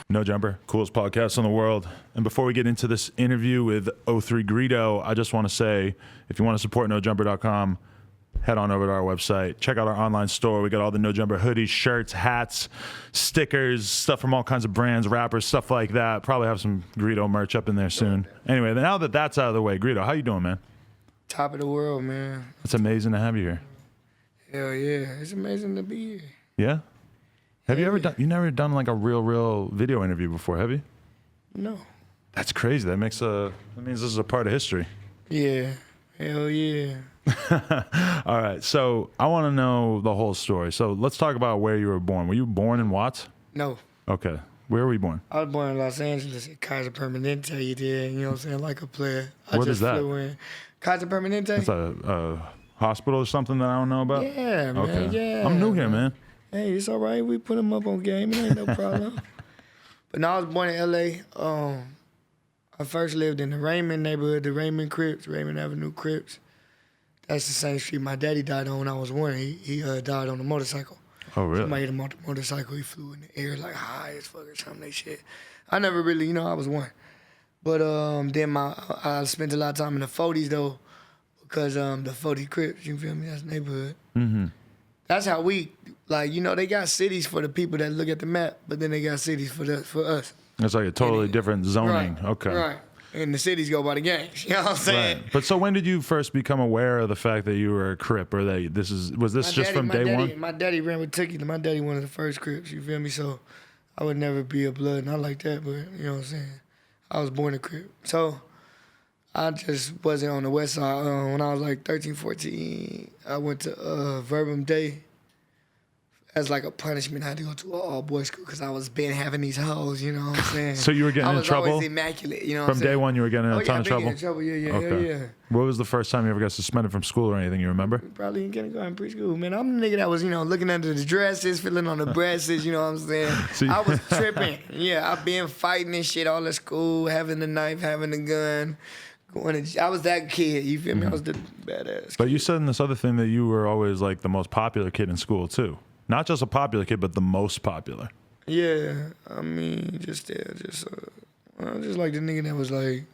No Jumper, coolest podcast in the world. And before we get into this interview with 03 Greedo, I just want to say, if you want to support NoJumper.com, head on over to our website. Check out our online store. We got all the No Jumper hoodies, shirts, hats, stickers, stuff from all kinds of brands, rappers, stuff like that. Probably have some Greedo merch up in there soon. Anyway, now that that's out of the way, Greedo, how you doing, man? Top of the world, man. It's amazing to have you here. Hell yeah. It's amazing to be here. Yeah? Have you ever done, you never done like a real video interview before, have you? No. That's crazy. That means this is a part of history. Yeah. Hell yeah. All right. So I want to know the whole story. So let's talk about where you were born. Were you born in Watts? No. Okay. Where were you born? I was born in Los Angeles at Kaiser Permanente. You did, you know what I'm saying? Like a player. What is that? Flew in. Kaiser Permanente? It's a hospital or something that I don't know about? Yeah, man. Okay. Yeah. I'm new here, man. Hey, it's all right. We put him up on game. It ain't no problem. But no, I was born in L.A. I first lived in the Raymond neighborhood, the Raymond Crips, Raymond Avenue Crips. That's the same street my daddy died on when I was born. He died on a motorcycle. Oh, really? Somebody hit him off the motorcycle. He flew in the air like high as fuck or something like shit. I never really, I was one. But then I spent a lot of time in the 40s though, because the 40 Crips, you feel me? That's the neighborhood. Mm-hmm. That's how we, they got cities for the people that look at the map, but then they got cities for us. It's like a totally different zoning. Right, okay. Right. And the cities go by the gangs. You know what I'm saying? Right. But so when did you first become aware of the fact that you were a Crip, or that was this just from day one? My daddy ran with Tookie. My daddy one of the first Crips, you feel me? So I would never be a blood, not like that, but you know what I'm saying? I was born a Crip. So I just wasn't on the west side. When I was like 13, 14, I went to Verbum Day. As like a punishment, I had to go to an all-boys school because I was been having these hoes, you know what I'm saying? So you were getting in trouble? I was always immaculate, you know what I'm saying? saying? From day one, you were getting in a ton of trouble? In trouble, yeah, okay. yeah. What was the first time you ever got suspended from school or anything, you remember? Probably in kindergarten, preschool, man. I'm the nigga that was, looking under the dresses, feeling on the breasts, you know what I'm saying? I was tripping. Yeah, I've been fighting and shit all at school, having the knife, having the gun. I was that kid, you feel me? I was the badass But kid. you said in this other thing that you were always like the most popular kid in school too. Not just a popular kid, but the most popular. Yeah, I mean, just like the nigga that was like,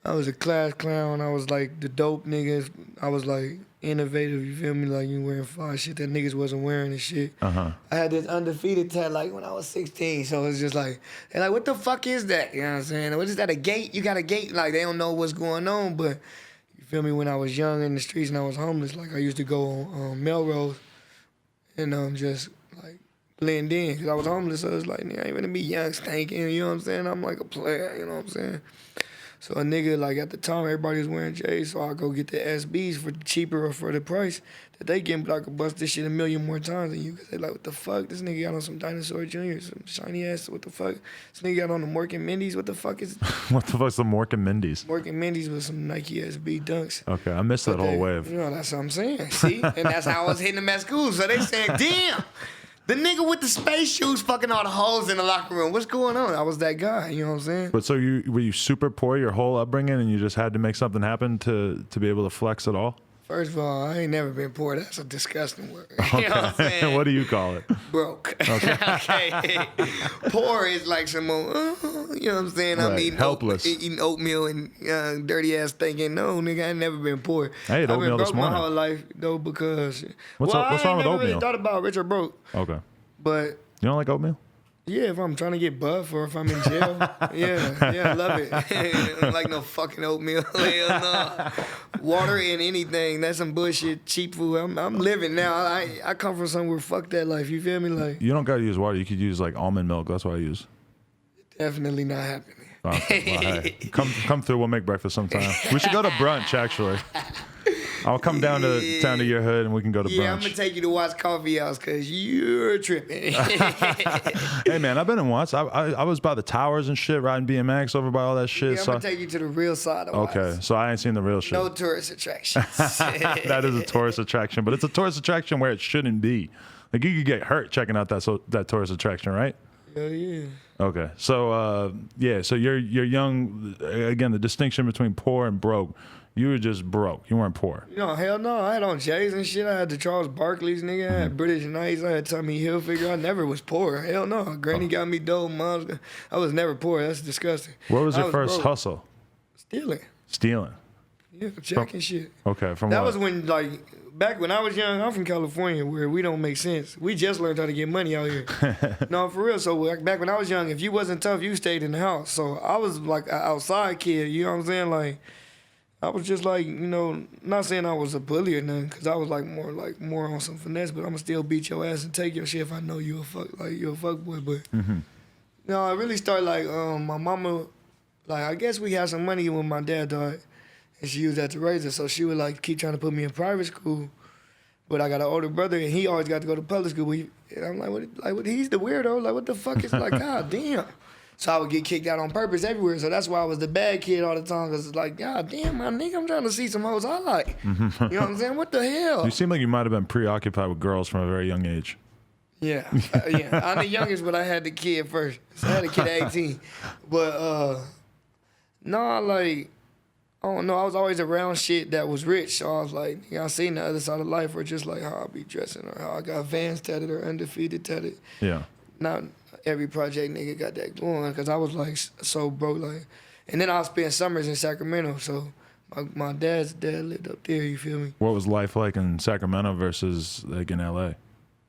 I was a class clown. I was like the dope niggas. I was like innovative, you feel me? Like you wearing fly shit that niggas wasn't wearing and shit. Uh-huh. I had this undefeated tat like when I was 16. So it's just like, they're like, what the fuck is that? You know what I'm saying? What is that, a gate? You got a gate? Like they don't know what's going on. But you feel me? When I was young in the streets and I was homeless, like I used to go on Melrose and just like blend in. Cause I was homeless, so it's like, nigga, I ain't gonna be young, stinking, you know what I'm saying? I'm like a player, you know what I'm saying? So a nigga, like at the time, everybody was wearing J's, so I go get the SBs for cheaper or for the price that they getting, but I could bust this shit a million more times than you. Cause they like, what the fuck? This nigga got on some Dinosaur Jr., some shiny ass, what the fuck? This nigga got on the Mork and Mindy's, what the fuck is What the fuck's the Mork and Mindy's? Mork and Mindy's with some Nike SB dunks. Okay, I missed that whole wave. You know, that's what I'm saying, see? And that's how I was hitting them at school, so they said, damn! The nigga with the space shoes fucking all the hoes in the locker room. What's going on? I was that guy, you know what I'm saying? But so were you super poor your whole upbringing and you just had to make something happen to be able to flex at all? First of all, I ain't never been poor. That's a disgusting word. Okay. You know what I'm saying? What do you call it? Broke. Okay. Okay. Poor is like some more, you know what I'm saying? Right. I'm eating Helpless. eating oatmeal and dirty ass thinking, no, nigga, I ain't never been poor. I ate oatmeal this morning. I've been broke my whole life, though, because... What's wrong with I ain't never oatmeal? really thought about rich or broke. Okay. But... You don't like oatmeal? Yeah, if I'm trying to get buff or if I'm in jail. yeah, I love it. I don't like no fucking oatmeal. Hell no. Water and anything, that's some bullshit, cheap food. I'm living now. I come from somewhere, fuck that life, you feel me? Like, You don't got to use water. You could use like almond milk. That's what I use. definitely not happening. Well, hey, come through. We'll make breakfast sometime. We should go to brunch, actually. I'll come down to your hood and we can go to brunch. Yeah, I'm gonna take you to Watts Coffee House because you're tripping. Hey man, I've been in Watts. I was by the towers and shit, riding BMX over by all that shit. Yeah, I'm gonna take you to the real side of Watts. Okay, so I ain't seen the real shit. No tourist attractions. That is a tourist attraction, but it's a tourist attraction where it shouldn't be. Like you could get hurt checking out that tourist attraction, right? Hell yeah. Okay, so so you're young. Again, the distinction between poor and broke. You were just broke. You weren't poor. No, hell no. I had on J's and shit. I had the Charles Barkley's, nigga. I had British Knights. I had Tommy Hilfiger. I never was poor. Hell no. Granny got me dope. Mom's. I was never poor. That's disgusting. What was your first broke. hustle? Stealing. Yeah, jacking shit. Okay, from that what? was when, like, back when I was young, I'm from California where we don't make sense. We just learned how to get money out here. No, for real. So back when I was young, if you wasn't tough, you stayed in the house. So I was like an outside kid, you know what I'm saying? Like, I was just like, you know, not saying I was a bully or nothing, because I was like more on some finesse, but I'm going to still beat your ass and take your shit if I know you a fuck boy. But, no, I really started like, my mama, like, I guess we had some money when my dad died. And she used that to raise us, so she would like keep trying to put me in private school. But I got an older brother, and he always got to go to public school. And I'm like, he's the weirdo. Like, what the fuck is like, god damn. So I would get kicked out on purpose everywhere. So that's why I was the bad kid all the time. Cause it's like, god damn, my nigga, I'm trying to see some hoes I like. You know what I'm saying? What the hell? You seem like you might have been preoccupied with girls from a very young age. Yeah, yeah. I'm the youngest, but I had the kid first. So I had a kid at 18. But no, like, I don't know. I was always around shit that was rich. So I was like, you know, I seen the other side of life, or just like how I be dressing, or how I got Vans tatted or Undefeated tatted. Yeah. Not every project nigga got that going, because I was like so broke. Like, and then I spent summers in Sacramento. So my dad's dad lived up there. You feel me? What was life like in Sacramento versus like in LA?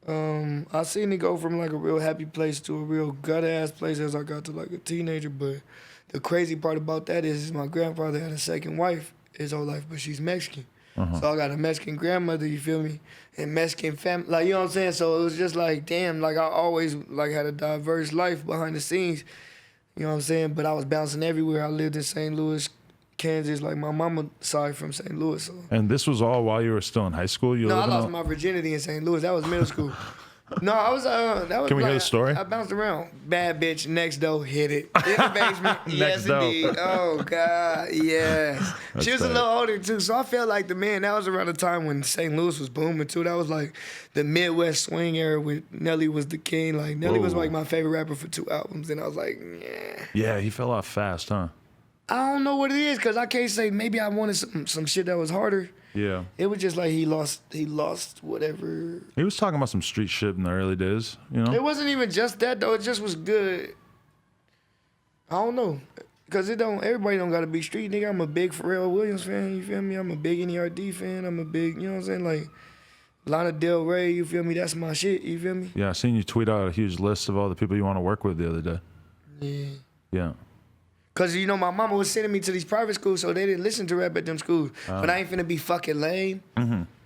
I seen it go from like a real happy place to a real gut ass place as I got to like a teenager, but. The crazy part about that is my grandfather had a second wife his whole life, but she's Mexican. So I got a Mexican grandmother, you feel me? And Mexican family, like, you know what I'm saying? So it was just like, damn, like I always like had a diverse life behind the scenes, you know what I'm saying? But I was bouncing everywhere. I lived in St. Louis, Kansas, like my mama side from St. Louis. So. And this was all while you were still in high school? No, I lost my virginity in St. Louis. That was middle school. No, I was, that was Can we like, hear the story? I bounced around. Bad bitch, next door, hit it. In the basement, yes door. indeed. Oh, God, yes. She was tight. a little older, too, so I felt like that was around the time when St. Louis was booming, too. That was like the Midwest swing era where Nelly was the king. Like, Nelly was like my favorite rapper for 2 albums, and I was like, yeah. Yeah, he fell off fast, huh? I don't know what it is, because I can't say maybe I wanted some shit that was harder. Yeah. It was just like he lost whatever. He was talking about some street shit in the early days, you know? It wasn't even just that, though. It just was good. I don't know. Because everybody don't got to be street, nigga. I'm a big Pharrell Williams fan, you feel me? I'm a big NERD fan. I'm a big, you know what I'm saying? Like, Lana Del Rey, you feel me? That's my shit, you feel me? Yeah, I seen you tweet out a huge list of all the people you want to work with the other day. Yeah. Yeah. Because, you know, my mama was sending me to these private schools, so they didn't listen to rap at them schools. But I ain't finna be fucking lame.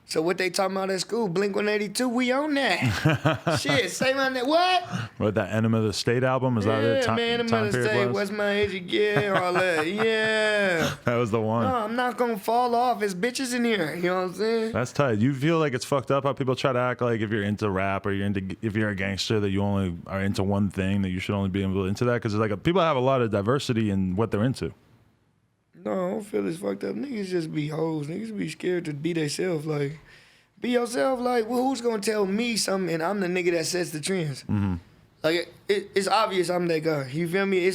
So what they talking about at school? Blink-182, we on that. Shit, say my name. What? What, that Enema of the State album? Is that it? Yeah, man, I'm gonna say, what's my age again? All that. Yeah. That was the one. No, I'm not gonna fall off. It's bitches in here. You know what I'm saying? That's tight. You feel like it's fucked up how people try to act like if you're into rap or if you're a gangster that you only are into one thing, that you should only be into that? Because like people have a lot of diversity in what they're into. No, I don't feel it's fucked up. Niggas just be hoes. Niggas be scared to be themselves. Like, be yourself. Like, well, who's gonna tell me something and I'm the nigga that sets the trends? Like, it's obvious I'm that guy. You feel me?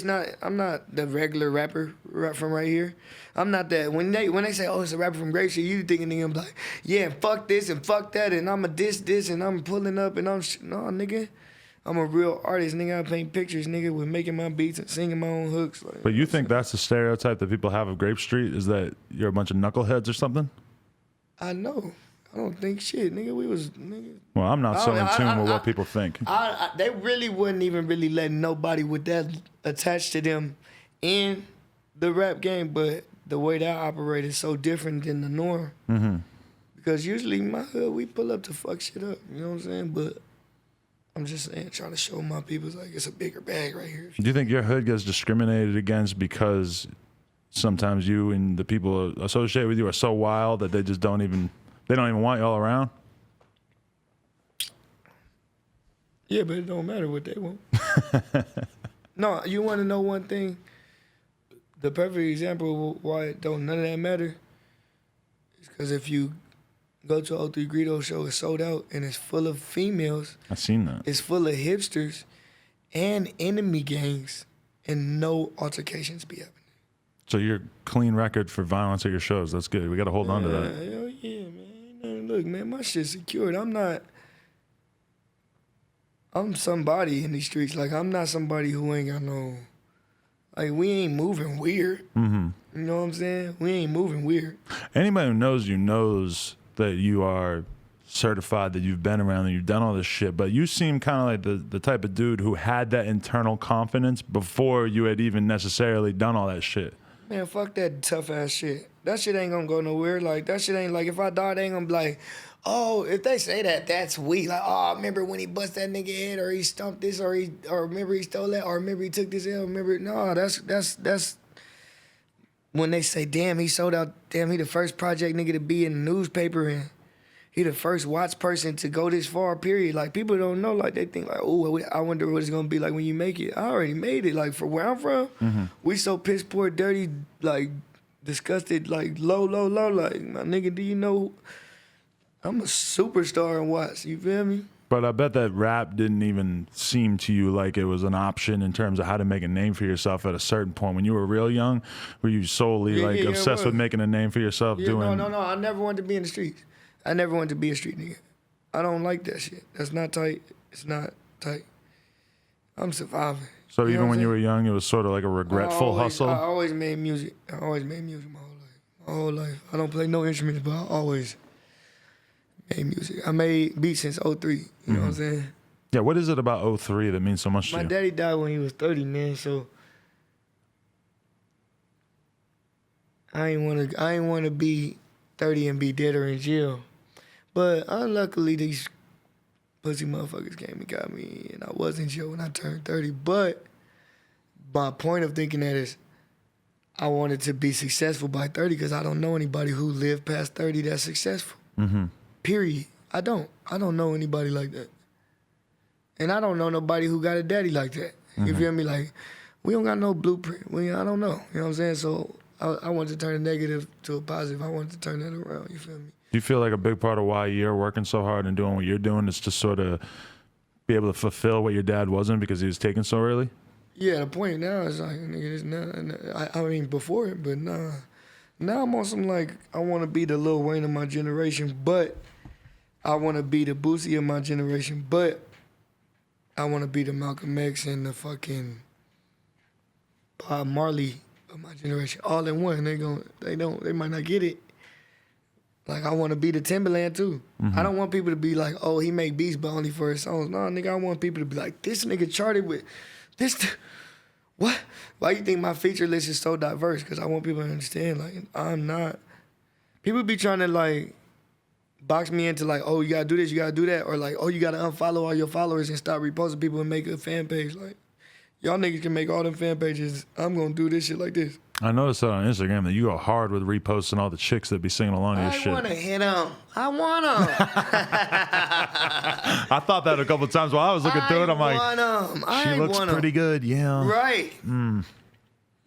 I'm not the regular rapper from right here. I'm not that. When they say, oh, it's a rapper from Grape Street, you thinking nigga like, yeah, fuck this and fuck that, and I'm a this and I'm pulling up and no, nigga. I'm a real artist, nigga. I paint pictures, nigga, with making my beats and singing my own hooks. Like, But you think that's the stereotype that people have of Grape Street, is that you're a bunch of knuckleheads or something? I know. I don't think shit, nigga. We was, nigga. Well, I'm not so in tune with what people think. They really wasn't even really letting nobody with that attached to them in the rap game, but the way that I operate is so different than the norm. Because usually in my hood, we pull up to fuck shit up. You know what I'm saying? But I'm just saying, trying to show my people like it's a bigger bag right here. Do you think your hood gets discriminated against because sometimes you and the people associated with you are so wild that they don't even want y'all around? Yeah, but it don't matter what they want. No, you want to know one thing? The perfect example of why none of that matter is because if you go to O3 Greedo show, it's sold out and it's full of females. I seen that. It's full of hipsters and enemy gangs, and no altercations be happening. So you're clean record for violence at your shows. That's good. We got to hold on to that. Hell yeah, man. Look, man, my shit's secured. I'm somebody in these streets. Like, I'm not somebody who ain't got no, like, we ain't moving weird. Mm-hmm. You know what I'm saying? We ain't moving weird. Anybody who knows you knows that you are certified, that you've been around, that you've done all this shit. But you seem kind of like the type of dude who had that internal confidence before you had even necessarily done all that shit. Man, fuck that tough ass shit. That shit ain't gonna go nowhere. Like, that shit ain't like, if I die, they ain't gonna be like, oh, if they say that, that's weak. Like, oh, remember when he bust that nigga head, or he stumped this, or remember he stole that, or remember he took this L, remember, no, that's when they say, damn, he sold out, damn, he the first project nigga to be in the newspaper, and he the first watch person to go this far, period. Like, people don't know, like, they think like, oh, I wonder what it's gonna be like when you make it. I already made it. Like, for where I'm from, we so piss poor, dirty, like, disgusted, like, low. Like, my nigga, do you know I'm a superstar in Watts, you feel me? But I bet that rap didn't even seem to you like it was an option in terms of how to make a name for yourself at a certain point. When you were real young, were you solely obsessed with making a name for yourself? Yeah, no. I never wanted to be in the streets. I never wanted to be a street nigga. I don't like that shit. That's not tight. It's not tight. I'm surviving. So even when you were young, it was sort of like a regretful hustle? I always made music. I always made music my whole life. I don't play no instruments, but I always made music. I made beats since 03. You know what I'm saying? Yeah, what is it about 03 that means so much to you? My daddy died when he was 30, man, so I ain't wanna be 30 and be dead or in jail. But unluckily, these pussy motherfuckers came and got me, and I was in jail when I turned 30. But my point of thinking that is, I wanted to be successful by 30 because I don't know anybody who lived past 30 that's successful. Period. I don't know anybody like that. And I don't know nobody who got a daddy like that. You feel me? Like, we don't got no blueprint. I don't know. You know what I'm saying? So I wanted to turn a negative to a positive. I wanted to turn that around. You feel me? Do you feel like a big part of why you're working so hard and doing what you're doing is to sort of be able to fulfill what your dad wasn't because he was taken so early? Yeah, the point now is like, nigga, I mean, before it, but nah. Now I'm on some like, I want to be the Lil Wayne of my generation, but I want to be the Boosie of my generation, but I want to be the Malcolm X and the fucking Bob Marley of my generation, all in one. They might not get it. Like, I want to be the Timberland too. I don't want people to be like, oh, he make beats but only for his songs. No, nigga, I want people to be like, this nigga charted with this. What? Why you think my feature list is so diverse? Because I want people to understand, like, I'm not. People be trying to like box me into like, oh, you gotta do this, you gotta do that, or like, oh, you gotta unfollow all your followers and stop reposting people and make a fan page. Like, y'all niggas can make all them fan pages. I'm gonna do this shit like this. I noticed that on Instagram that you go hard with reposting all the chicks that be singing along to your shit. I want to hit them. I want them. I thought that a couple of times while I was looking through it. I'm like, she looks pretty good. Yeah. Right. And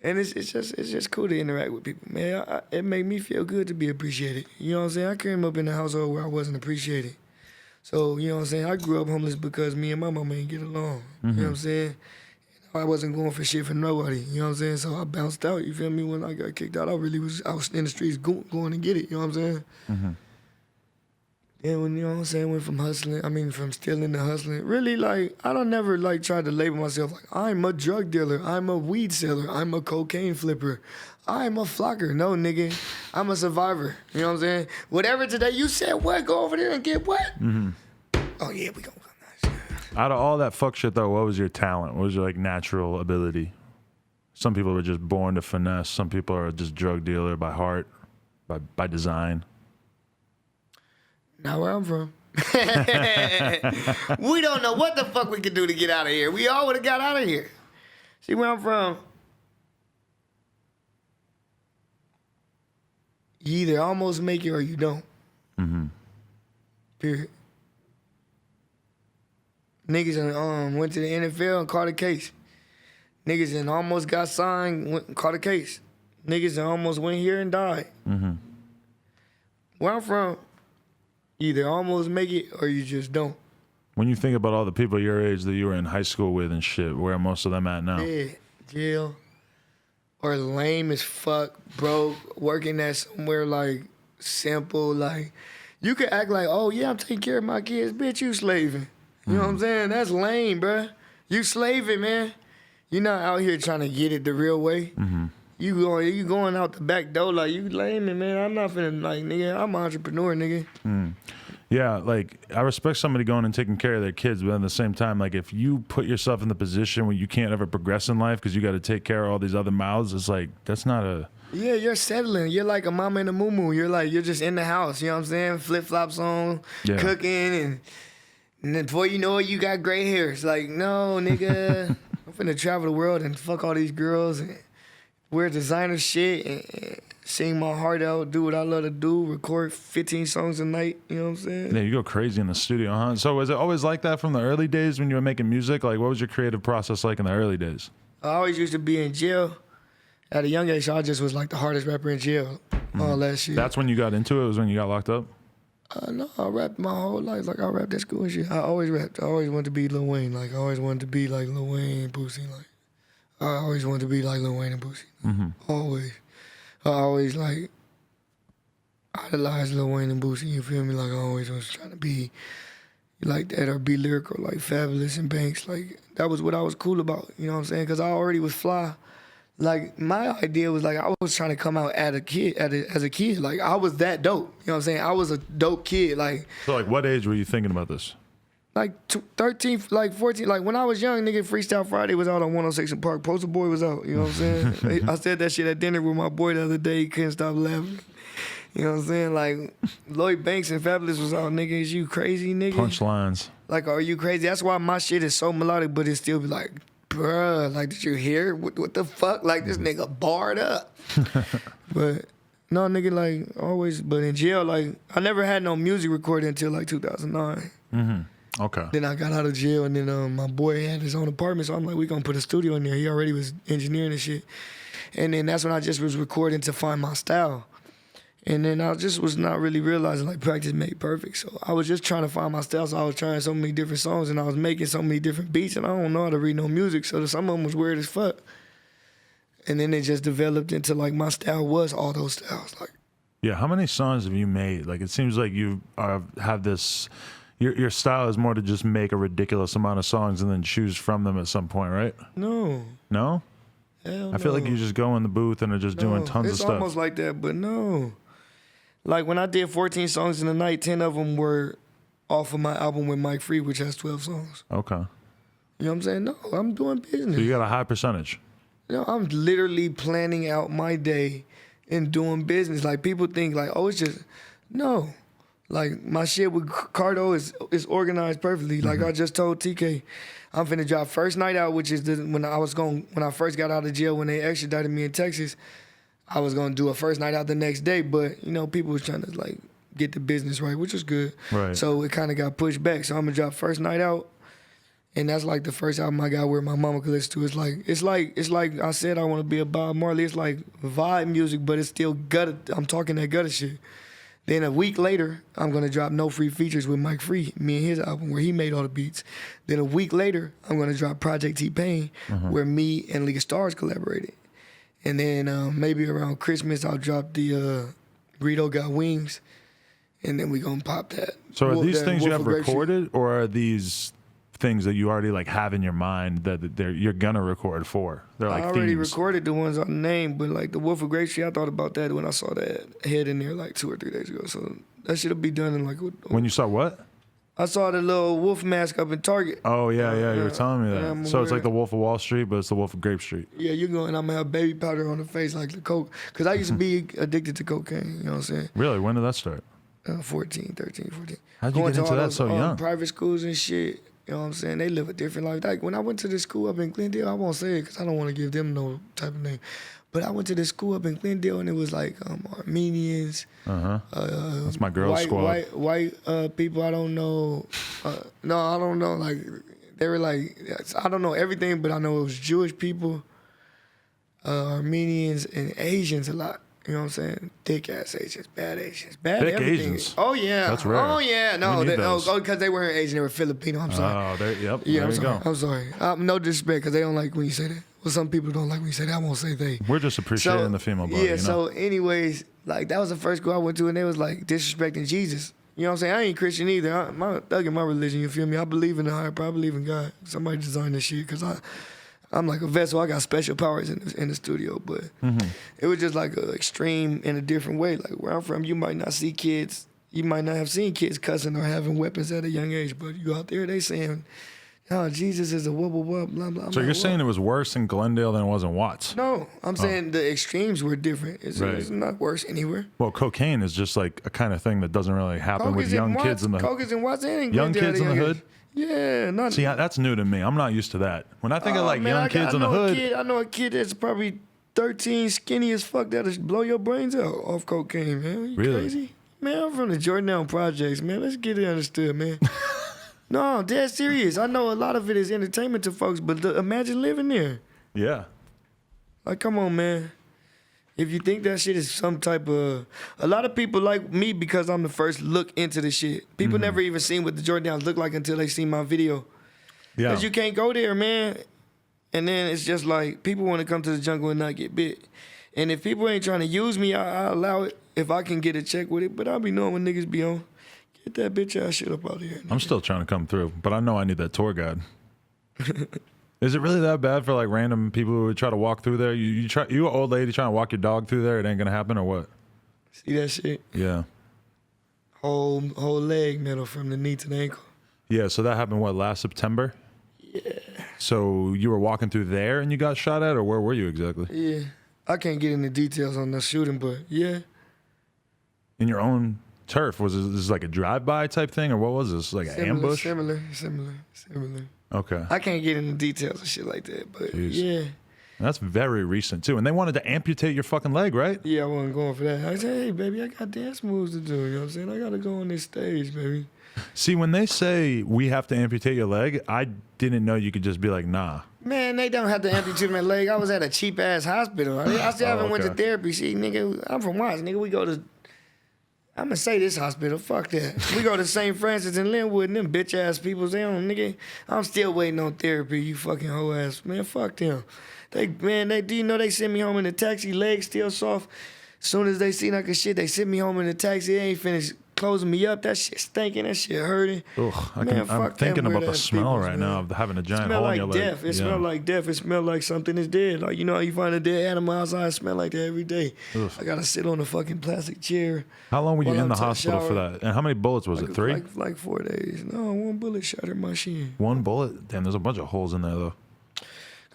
it's just cool to interact with people, man. It made me feel good to be appreciated. You know what I'm saying? I came up in a household where I wasn't appreciated. So, you know what I'm saying? I grew up homeless because me and my mama didn't get along. You know what I'm saying? I wasn't going for shit for nobody, you know what I'm saying? So I bounced out, you feel me? When I got kicked out, I was in the streets going to get it, you know what I'm saying? Then when, you know what I'm saying, went from stealing to hustling. Really, like, I don't never, like, try to label myself like, I'm a drug dealer, I'm a weed seller, I'm a cocaine flipper, I'm a flocker. No, nigga, I'm a survivor, you know what I'm saying? Whatever today you said, what? Go over there and get what? Oh, yeah, we gonna go. Out of all that fuck shit, though, what was your talent? What was your, like, natural ability? Some people are just born to finesse. Some people are just drug dealer by heart, by design. Not where I'm from. We don't know what the fuck we could do to get out of here. We all would have got out of here. See where I'm from? You either almost make it or you don't. Period. Niggas went to the NFL and caught a case. Niggas and almost got signed, went and caught a case. Niggas and almost went here and died. Where I'm from, you either almost make it or you just don't. When you think about all the people your age that you were in high school with and shit, where are most of them at now? Yeah, jail, or lame as fuck, broke, working at somewhere like simple, like you could act like, oh yeah, I'm taking care of my kids, bitch, you slaving. You know what I'm saying? That's lame, bruh. You slaving, man. You're not out here trying to get it the real way. You going out the back door like you lame, man. I'm not finna like, nigga. I'm an entrepreneur, nigga. Yeah, like I respect somebody going and taking care of their kids, but at the same time, like if you put yourself in the position where you can't ever progress in life because you got to take care of all these other mouths, it's like that's not a. Yeah, you're settling. You're like a mama and a moo-moo. You're just in the house. You know what I'm saying? Flip-flops on, cooking, and then before you know it, you got gray hair. It's like, no, nigga, I'm finna travel the world and fuck all these girls and wear designer shit and sing my heart out, do what I love to do, record 15 songs a night. You know what I'm saying? Yeah, you go crazy in the studio, huh? So was it always like that from the early days when you were making music? Like, what was your creative process like in the early days? I always used to be in jail at a young age, so I just was like the hardest rapper in jail. All that shit. That's when you got into it? Was when you got locked up? No, I rapped my whole life. Like, I rapped at school and shit. I always rapped. I always wanted to be Lil Wayne. Like, I always wanted to be like Lil Wayne, Boosie. Like, I always wanted to be like Lil Wayne and Boosie. Always. I always, like, idolized Lil Wayne and Boosie, you feel me? Like, I always was trying to be like that or be lyrical, like Fabulous and Banks. Like, that was what I was cool about, you know what I'm saying? Because I already was fly. Like, my idea was, like, I was trying to come out as a kid. Like, I was that dope. You know what I'm saying? I was a dope kid. Like, So, like, what age were you thinking about this? like 13, like 14. Like, when I was young, nigga, Freestyle Friday was out on 106 in Park. Poster Boy was out. You know what I'm saying? I said that shit at dinner with my boy the other day. He couldn't stop laughing. You know what I'm saying? Like, Lloyd Banks and Fabulous was out, nigga. Is you crazy, nigga? Punchlines. Like, are you crazy? That's why my shit is so melodic, but it still be like, bruh, like, did you hear? What the fuck? Like, this nigga barred up. But, no, nigga, like, always, but in jail, like, I never had no music recording until, like, 2009. Okay. Then I got out of jail, and then my boy had his own apartment, so I'm like, we gonna put a studio in there. He already was engineering and shit. And then that's when I just was recording to find my style. And then I just was not really realizing, like, practice made perfect. So I was just trying to find my style, so I was trying so many different songs, and I was making so many different beats, and I don't know how to read no music, so some of them was weird as fuck. And then it just developed into, like, my style was all those styles. Like, Yeah, how many songs have you made? Like, it seems like you have this... Your style is more to just make a ridiculous amount of songs and then choose from them at some point, right? no. No? Hell I feel like no. you just go in the booth and are just doing tons of It's stuff. almost like that, but no. Like, when I did 14 songs in a night, 10 of them were off of my album with Mike Free, which has 12 songs. Okay. You know what I'm saying? No, I'm doing business. So you got a high percentage. You know, I'm literally planning out my day and doing business. Like, people think, like, oh, it's just... No. Like, my shit with Cardo is organized perfectly. Like, I just told TK, I'm finna drop first night out, which is when I first got out of jail, when they extradited me in Texas, I was gonna do a first night out the next day. But, you know, people was trying to, like, get the business right, which was good. Right. So it kind of got pushed back. So I'm gonna drop first night out. And that's like the first album I got where my mama could listen to. It's like I said I want to be a Bob Marley. It's like vibe music, but it's still gutter. I'm talking that gutter shit. Then a week later, I'm gonna drop No Free Features with Mike Free, me and his album where he made all the beats. Then a week later, I'm gonna drop Project T-Pain, where me and League of Stars collaborated. And then maybe around Christmas, I'll drop the Greedo Got Wings, and then we gonna pop that. So are these things you have Grape Street. recorded, or are these things that you already like have in your mind that you're gonna record for? They're like I already themes. recorded the ones I named, but like the Wolf of Grape Street, I thought about that when I saw that head in there like 2 or 3 days ago. So that should be done in like. When you saw what? I saw the little wolf mask up in Target. Oh yeah, you were telling me that. I'm So it's aware. like the Wolf of Wall Street, but it's the Wolf of Grape Street. Yeah, you're going. I'm gonna have baby powder on the face like the coke, cause I used to be addicted to cocaine. You know what I'm saying? Really? When did that start? 13, 14. How'd you Going get to into all that those, so young? Private schools and shit. You know what I'm saying? They live a different life. Like, when I went to this school up in Glendale, I won't say it because I don't want to give them no type of name. But I went to this school up in Glendale, and it was like Armenians. That's my girls' squad. White people I don't know. No, I don't know. Like, they were like, I don't know everything, but I know it was Jewish people, Armenians, and Asians a lot. You know what I'm saying? Thick ass Asians, bad Asians, bad Thick everything. Asians? Oh yeah. That's rare. Oh yeah. No, We need those. because they weren't Asian, they were Filipino. I'm sorry. Oh, there, yep. Yeah, there I'm you sorry. go. I'm sorry. No disrespect, because they don't like when you say that. Well, some people don't like when you say that. I won't say they. We're just appreciating the female body. Yeah, you know? so anyways, like that was the first school I went to, and they was like disrespecting Jesus. You know what I'm saying? I ain't Christian either. Thug in my religion, you feel me? I believe in the higher power, I believe in God. Somebody designed this shit, because I'm like a vessel. I got special powers in the studio, but it was just like an extreme in a different way. Like where I'm from, you might not see kids, you might not have seen kids cussing or having weapons at a young age, but you out there, they saying, oh, Jesus is a whoop, whoop, blah, blah. So you're saying it was worse in Glendale than it was in Watts? No, I'm saying the extremes were different. It's not worse anywhere. Well, cocaine is just like a kind of thing that doesn't really happen with young kids in the Coke is in Watts and in young Glendale kids in the hood. Yeah, not. See, that's new to me. I'm not used to that. When I think of like young kids in the hood, I know a kid that's probably 13, skinny as fuck, that'll blow your brains out off cocaine, man. Are you really? Crazy? Man, I'm from the Jordan Projects, man. Let's get it understood, man. No, I'm dead serious. I know a lot of it is entertainment to folks, but imagine living there. Yeah. Like, come on, man. If you think that shit is some type of... A lot of people like me because I'm the first look into the shit. People never even seen what the Jordans look like until they seen my video. Yeah. Because you can't go there, man. And then it's just like, people want to come to the jungle and not get bit. And if people ain't trying to use me, I allow it if I can get a check with it. But I'll be knowing when niggas be on. Get that bitch ass shit up out of here. Nigga. I'm still trying to come through, but I know I need that tour guide. Is it really that bad for like random people who would try to walk through there? You an old lady trying to walk your dog through there, it ain't gonna happen, or what? See that shit? Yeah. Whole leg metal from the knee to the ankle. Yeah, so that happened, what, last September? Yeah. So you were walking through there and you got shot at, or where were you exactly? Yeah. I can't get into details on the shooting, but yeah. In your own turf? Was this like a drive-by type thing, or what was this? Like an ambush? Similar. Okay. I can't get into details of shit like that, but yeah. That's very recent too. And they wanted to amputate your fucking leg, right? Yeah, I wasn't going for that. I said, hey, baby, I got dance moves to do. You know what I'm saying? I got to go on this stage, baby. See, when they say we have to amputate your leg, I didn't know you could just be like, nah. Man, they don't have to amputate my leg. I was at a cheap-ass hospital. I still haven't went to therapy. See, nigga, I'm from Watts. Nigga, we go to... I'm gonna say this hospital, fuck that. We go to St. Francis and Linwood and them bitch ass people, they don't, nigga. I'm still waiting on therapy, you fucking hoe ass. Man, fuck them. Do you know they sent me home in a taxi, legs still soft. As soon as they seen I could shit, they sent me home in a taxi. They ain't finished closing me up. That shit stinking, that shit hurting. Ugh, I'm fuck thinking them about the weird-ass smell peoples, right man. now of having a giant Smell hole like in your leg. death. It smell like death. It smell like something is dead. Like, you know how you find a dead animal outside? It smell like that every day. Ugh. I gotta sit on a fucking plastic chair. How long were you while in the I'm hospital for shower. that? And how many bullets was it? 3? Like 4 days. No, one bullet shattered my shin. One bullet? Damn, there's a bunch of holes in there though.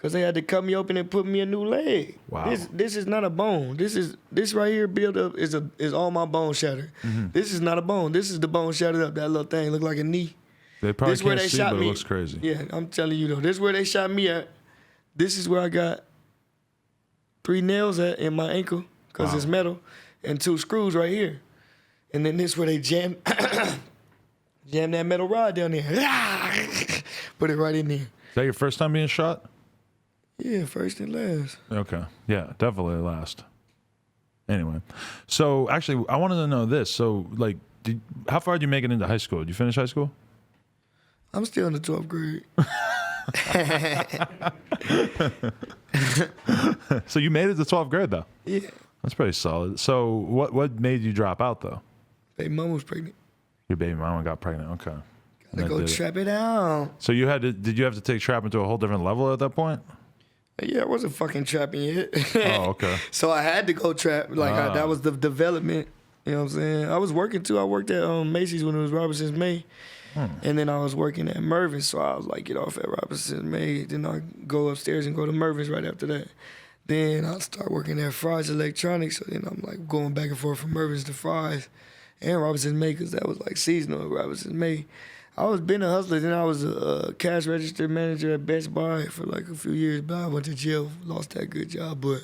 Cause they had to cut me open and put me a new leg. Wow. This is not a bone. This right here build up is all my bone shattered. This is not a bone. This is the bone shattered up. That little thing look like a knee. They probably This where can't they see, shot but me. it looks crazy. Yeah, I'm telling you though. This is where they shot me at. This is where I got 3 nails at in my ankle, cause it's metal, and 2 screws right here. And then this where they jammed that metal rod down there. Put it right in there. Is that your first time being shot? Yeah, first and last. Okay. Yeah, definitely last. Anyway, so actually, I wanted to know this. So, like, how far did you make it into high school? Did you finish high school? I'm still in the 12th grade. So you made it to 12th grade, though? Yeah. That's pretty solid. So what made you drop out, though? Baby mama was pregnant. Your baby mama got pregnant. Okay. Gotta go trap it out. So did you have to take trapping to a whole different level at that point? Yeah, I wasn't fucking trapping yet. Oh, okay. So I had to go trap. Like, that was the development. You know what I'm saying? I was working, too. I worked at Macy's when it was Robinson's May. And then I was working at Mervin's. So I was like, get off at Robinson's May. Then I go upstairs and go to Mervin's right after that. Then I start working at Fry's Electronics. So then I'm like going back and forth from Mervin's to Fry's and Robinson's May, because that was like seasonal at Robinson's May. I was been a hustler. Then I was a cash register manager at Best Buy for like a few years, but I went to jail, lost that good job. But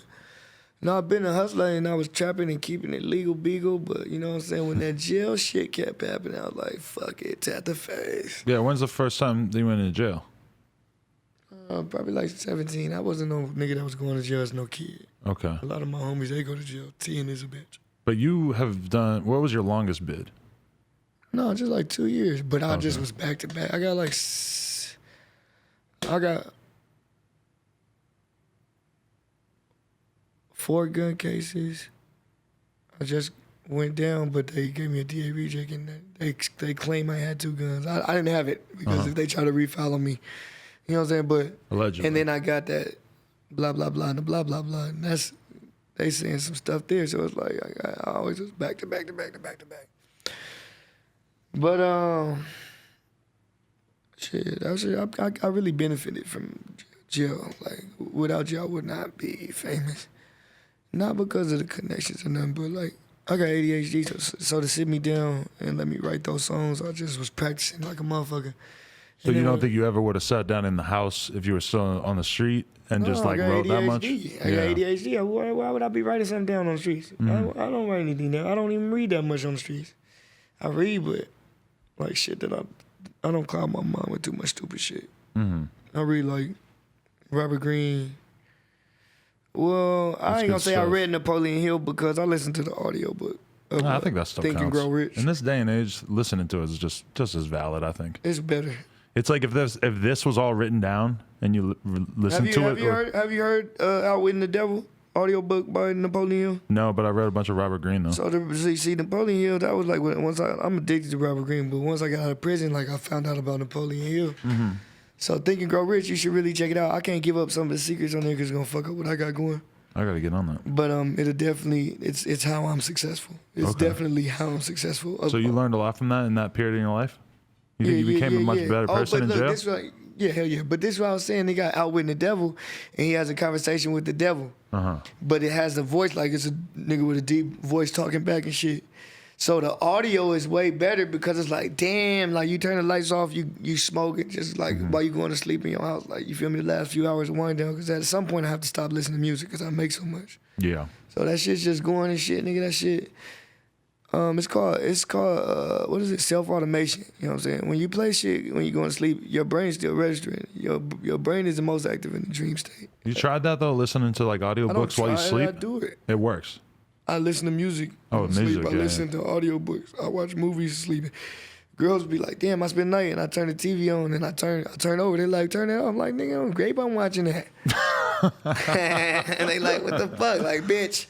no, I've been a hustler, and I was trapping and keeping it legal beagle. But you know what I'm saying? When that jail shit kept happening, I was like, fuck it, tap the face. Yeah, when's the first time you went into jail? Probably like 17. I wasn't no nigga that was going to jail as no kid. Okay. A lot of my homies, they go to jail. 10 is a bitch. But you have done, what was your longest bid? No, just like 2 years. But I just was back to back. I got 4 gun cases. I just went down, but they gave me a DA reject, and they claim I had 2 guns. I didn't have it because if they try to refile on me, you know what I'm saying? But Allegedly. and then I got that blah blah blah and the blah blah blah, and that's they saying some stuff there. So it's like I always just back to back to back to back to back. But shit, I really benefited from jail. Like without jail, I would not be famous. Not because of the connections or nothing, but like I got ADHD, so to sit me down and let me write those songs, I just was practicing like a motherfucker. So you don't think you ever would have sat down in the house if you were still on the street and just like wrote that much? I got ADHD. Why would I be writing something down on the streets? I don't write anything down. I don't even read that much on the streets. I read, but like shit that I don't cloud my mind with too much stupid shit. I read like Robert Greene. Well, I ain't gonna say I read Napoleon Hill because I listened to the audiobook. I think that still Think counts. and Grow Rich. In this day and age, listening to it is just as valid, I think. It's better. It's like if this was all written down and you listen to it. Have you heard Outwitting the Devil audiobook by Napoleon Hill? No, but I read a bunch of Robert Greene though. So see Napoleon Hill, that was like once I'm addicted to Robert Greene, but once I got out of prison, like I found out about Napoleon Hill. So Think and Grow Rich, you should really check it out. I can't give up some of the secrets on there because it's gonna fuck up what I got going. I gotta get on that. But it'll definitely it's how I'm successful. It's definitely how I'm successful. So you learned a lot from that in that period in your life? You think you became a much better person in jail? This hell yeah. But this is what I was saying. They got Outwitting the Devil, and he has a conversation with the devil. But it has the voice like it's a nigga with a deep voice talking back and shit. So the audio is way better because it's like, damn, like you turn the lights off, you smoke it just like while you going to sleep in your house. Like, you feel me, the last few hours of wind down. Because at some point I have to stop listening to music because I make so much. Yeah. So that shit's just going and shit, nigga, that shit. It's called what is it? Self-automation. You know what I'm saying? When you play shit, when you going to sleep, your brain's still registering. Your brain is the most active in the dream state. You tried that though, listening to like audiobooks while you sleep? I do it. It works. I listen to music. Oh, music, sleep. I listen to audiobooks. I watch movies sleeping. Girls be like, damn, I spend the night, and I turn the TV on, and I turn over. They like, turn it off. I'm like, nigga, I'm Grape, I'm watching that. And they like, what the fuck? Like, bitch,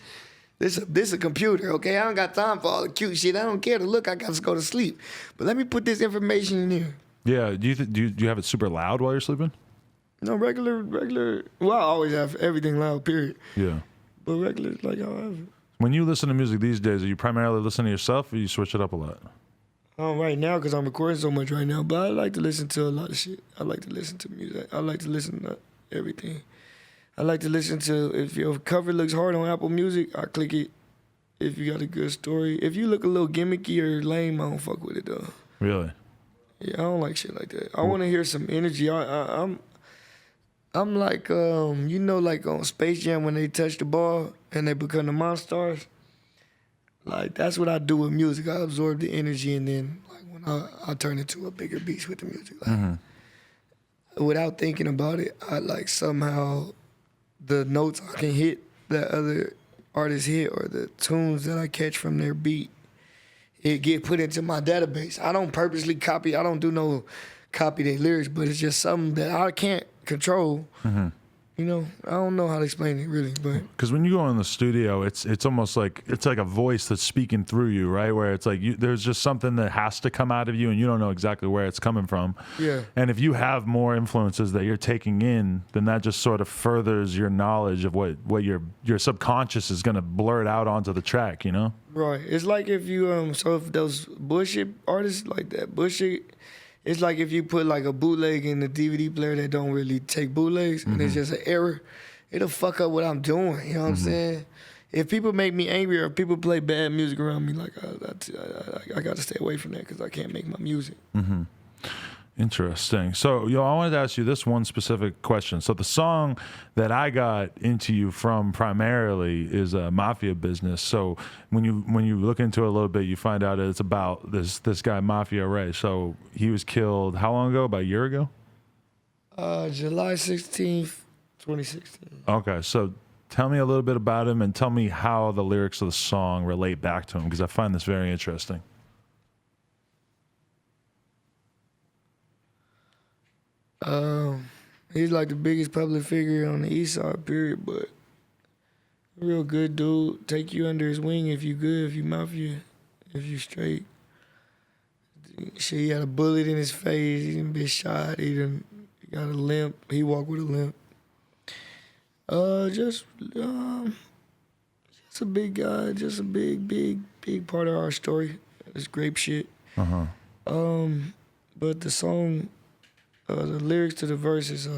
this a computer, okay? I don't got time for all the cute shit. I don't care to look. I got to go to sleep. But let me put this information in here. Yeah. Do you have it super loud while you're sleeping? No, regular. Well, I always have everything loud, period. Yeah. But regular, like, I have it. When you listen to music these days, are you primarily listening to yourself or you switch it up a lot? Right now, because I'm recording so much right now, but I like to listen to a lot of shit. I like to listen to music. I like to listen to everything. I like to listen to, if your cover looks hard on Apple Music, I click it. If you got a good story. If you look a little gimmicky or lame, I don't fuck with it, though. Really? Yeah, I don't like shit like that. I want to hear some energy. I'm like, like on Space Jam when they touch the ball and they become the Monstars. Like, that's what I do with music. I absorb the energy and then like when I turn into a bigger beast with the music. Like, without thinking about it, I like somehow the notes I can hit that other artists hit or the tunes that I catch from their beat, it get put into my database. I don't purposely copy. I don't do no copy their lyrics, but it's just something that I can't control. You know, I don't know how to explain it really, but because when you go in the studio, it's almost like it's like a voice that's speaking through you, right? Where it's like there's just something that has to come out of you, and you don't know exactly where it's coming from. Yeah. And if you have more influences that you're taking in, then that just sort of furthers your knowledge of what your subconscious is going to blurt out onto the track. You know? Right. It's like if you so if those bullshit artists like that bullshit. It's like if you put like a bootleg in the DVD player that don't really take bootlegs and it's just an error, it'll fuck up what I'm doing. You know what I'm saying? If people make me angry or people play bad music around me, like I got to stay away from that because I can't make my music. Interesting. So, I wanted to ask you this one specific question. So, the song that I got into you from primarily is Mafia Business. So, when you look into it a little bit, you find out that it's about this guy Mafia Ray. So, he was killed how long ago? About a year ago? July 16th, 2016. Okay. So, tell me a little bit about him and tell me how the lyrics of the song relate back to him because I find this very interesting. He's like the biggest public figure on the East Side, period. But Real good dude. Take you under his wing if you good, if you mafia, if you straight. Shit, he had a bullet in his face. He done been shot. He got a limp. He walked with a limp. Just a big guy. Just a big part of our story. It's grape shit. But the song, the lyrics to the verses,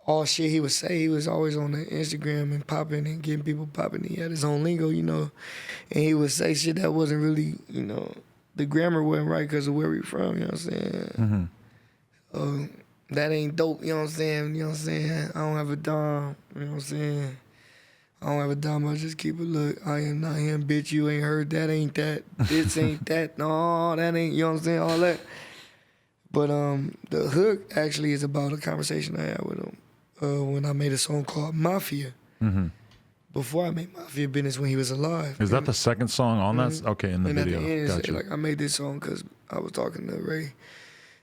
all shit he would say. He was always on the Instagram and popping and getting people popping. He had his own lingo, you know, and he would say shit that wasn't really, you know, the grammar wasn't right because of where we from, you know what I'm saying? That ain't dope, you know what I'm saying? You know what I'm saying? I don't have a dime, you know what I'm saying? I don't have a dime, I just keep a look. I am not him, bitch, you ain't heard that, ain't that. This ain't that, no, that ain't, you know what I'm saying? All that. But the hook actually is about a conversation I had with him when I made a song called Mafia. Before I made Mafia Business when he was alive. Is that the second song on that? Okay, in the and video. At the end, Gotcha. like, I made this song because I was talking to Ray.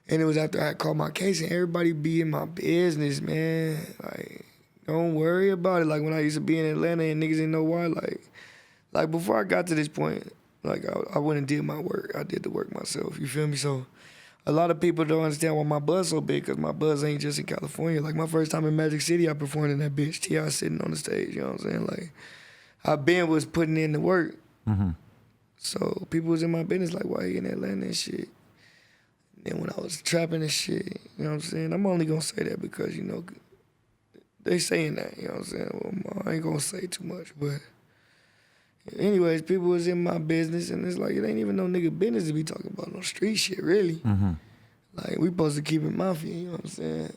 And it was after I called my case and everybody be in my business, man. Like, don't worry about it. Like when I used to be in Atlanta and niggas didn't know why, like before I got to this point, like I went and did my work. I did the work myself, you feel me? So a lot of people don't understand why my buzz so big, because my buzz ain't just in California. Like my first time in Magic City, I performed in that bitch. T.I. sitting on the stage, you know what I'm saying? Like, I been was putting in the work. So people was in my business like, why you in Atlanta and shit? And then when I was trapping and shit, you know what I'm saying? I'm only gonna say that because, you know, they saying that, you know what I'm saying? Well, I ain't gonna say too much, but anyways, people was in my business and it's like, it ain't even no nigga business to be talking about no street shit, really. Like, we supposed to keep it mafia, you know what I'm saying?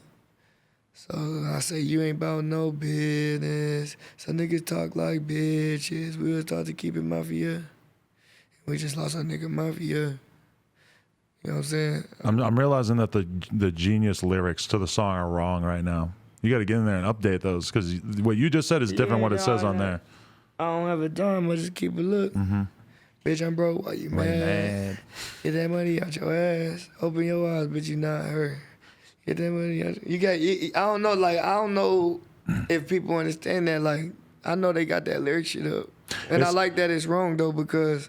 So I say, you ain't about no business. Some niggas talk like bitches. We was taught to keep it mafia. We just lost our nigga mafia. You know what I'm saying? I'm realizing that the genius lyrics to the song are wrong right now. You got to get in there and update those, because what you just said is different what it says on there. I don't have a dime, I just keep a look. Bitch, I'm broke, why you mad? Get that money out your ass. Open your eyes, bitch, you not hurt. Get that money out. I don't know if people understand that. Like, I know they got that lyric shit up. And I like that it's wrong, though, because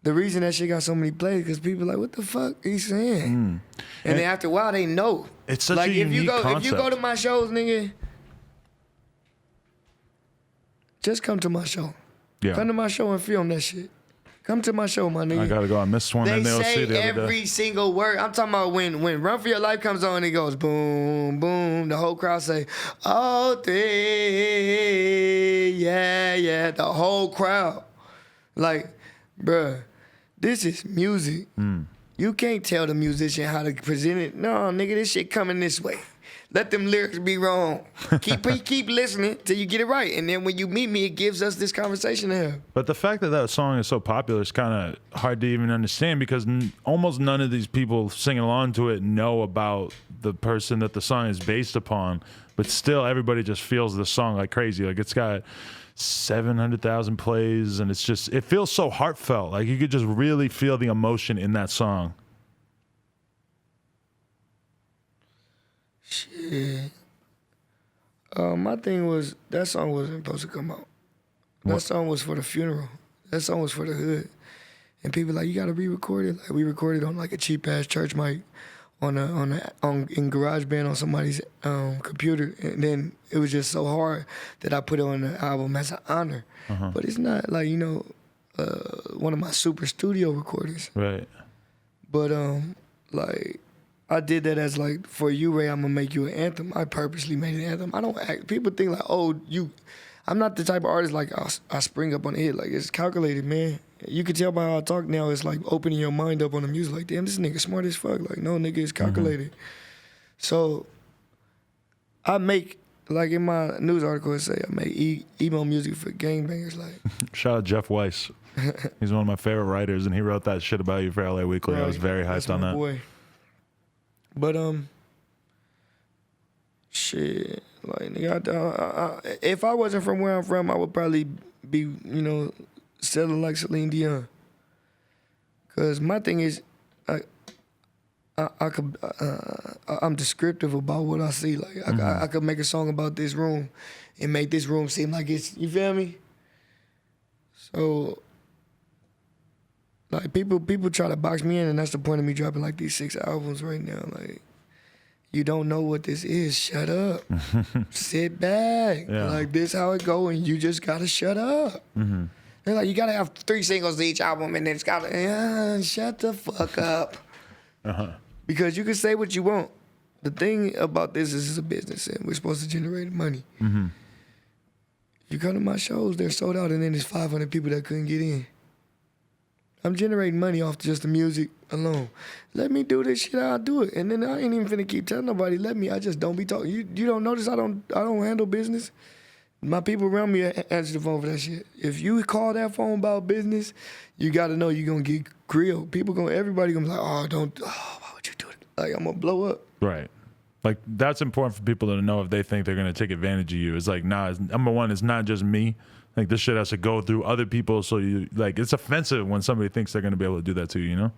the reason that shit got so many plays because people like, what the fuck he's saying? And then after a while, they know. It's such a unique concept. If you go to my shows, nigga, just come to my show. Yeah. Come to my show and film that shit. Come to my show, my nigga. I gotta go. I missed one in the OC the other day. They say every single word. I'm talking about when Run For Your Life comes on, it goes boom, boom. The whole crowd say, oh, three, yeah. The whole crowd. Like, bruh, this is music. You can't tell the musician how to present it. No, nigga, this shit coming this way. Let them lyrics be wrong. Keep listening till you get it right. And then when you meet me, it gives us this conversation to have. But the fact that that song is so popular is kind of hard to even understand, because almost none of these people singing along to it know about the person that the song is based upon. But still, everybody just feels the song like crazy. Like, it's got 700,000 plays, and it feels so heartfelt. Like, you could just really feel the emotion in that song. Shit. My thing was, that song wasn't supposed to come out. That song was for the funeral. That song was for the hood. And people like, you gotta re-record it. Like, we recorded on like a cheap ass church mic in GarageBand on somebody's computer. And then it was just so hard that I put it on the album as an honor. But it's not like, you know, one of my super studio recordings. Right. But like, I did that as like, for you, Ray, I'm gonna make you an anthem. I purposely made an anthem. I don't act, people think like, oh, I'm not the type of artist like I spring up on the hit. Like, it's calculated, man. You can tell by how I talk now, it's like opening your mind up on the music. Like, damn, this nigga smart as fuck. Like, no, nigga, it's calculated. So I make, like in my news article, it say I make emo music for gangbangers. Like, shout out Jeff Weiss. He's one of my favorite writers, and he wrote that shit about you for LA Weekly. Right. I was very hyped on that. Boy. But shit, like, nigga, if I wasn't from where I'm from, I would probably be, you know, selling like Celine Dion. Cause my thing is, I'm descriptive about what I see. Like I could make a song about this room and make this room seem like it's, you feel me? So like people try to box me in, and that's the point of me dropping like these 6 albums right now. Like, you don't know what this is. Shut up. Sit back. Yeah. Like, this how it go, and you just gotta shut up. They're like, you gotta have 3 singles to each album, and then it's gotta, shut the fuck up. Because you can say what you want. The thing about this is it's a business, and we're supposed to generate money. You come to my shows, they're sold out, and then there's 500 people that couldn't get in. I'm generating money off just the music alone. Let me do this shit, I'll do it. And then I ain't even finna keep telling nobody, let me, I just don't be talking. You don't notice I don't handle business? My people around me answer the phone for that shit. If you call that phone about business, you gotta know you're gonna get grilled. Everybody gonna be like, why would you do it? Like, I'm gonna blow up. Right. Like, that's important for people to know if they think they're going to take advantage of you. It's like, nah, number one, it's not just me. Like, this shit has to go through other people. So, it's offensive when somebody thinks they're going to be able to do that to you, you know?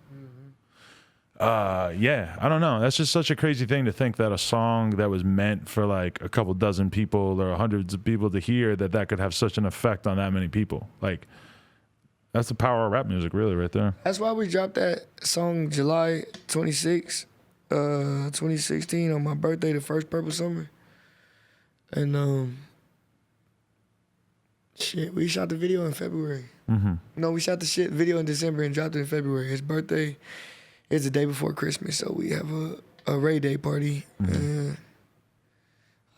Yeah, I don't know. That's just such a crazy thing to think that a song that was meant for, like, a couple dozen people or hundreds of people to hear, that could have such an effect on that many people. Like, that's the power of rap music, really, right there. That's why we dropped that song July 26th. 2016 on my birthday, the first Purple Summer. And we shot the video in February. No, we shot the video in December and dropped it in February. His birthday is the day before Christmas, so we have a Ray Day party. And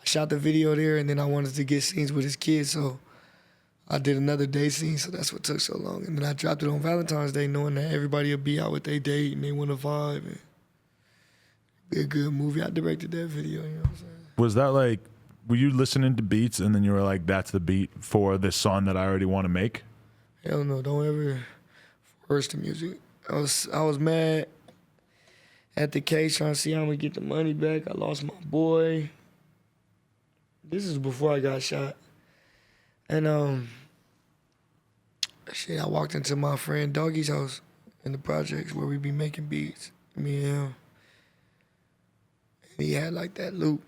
I shot the video there, and then I wanted to get scenes with his kids, so I did another day scene, so that's what took so long. And then I dropped it on Valentine's Day, knowing that everybody would be out with their date and they want to vibe. And be a good movie. I directed that video, you know what I'm saying? Was that like, were you listening to beats and then you were like, that's the beat for this song that I already want to make? Hell no, don't ever force the music. I was mad at the case trying to see how I'm gonna get the money back. I lost my boy. This is before I got shot. And I walked into my friend Doggy's house in the projects where we be making beats, me and him. He had like that loop.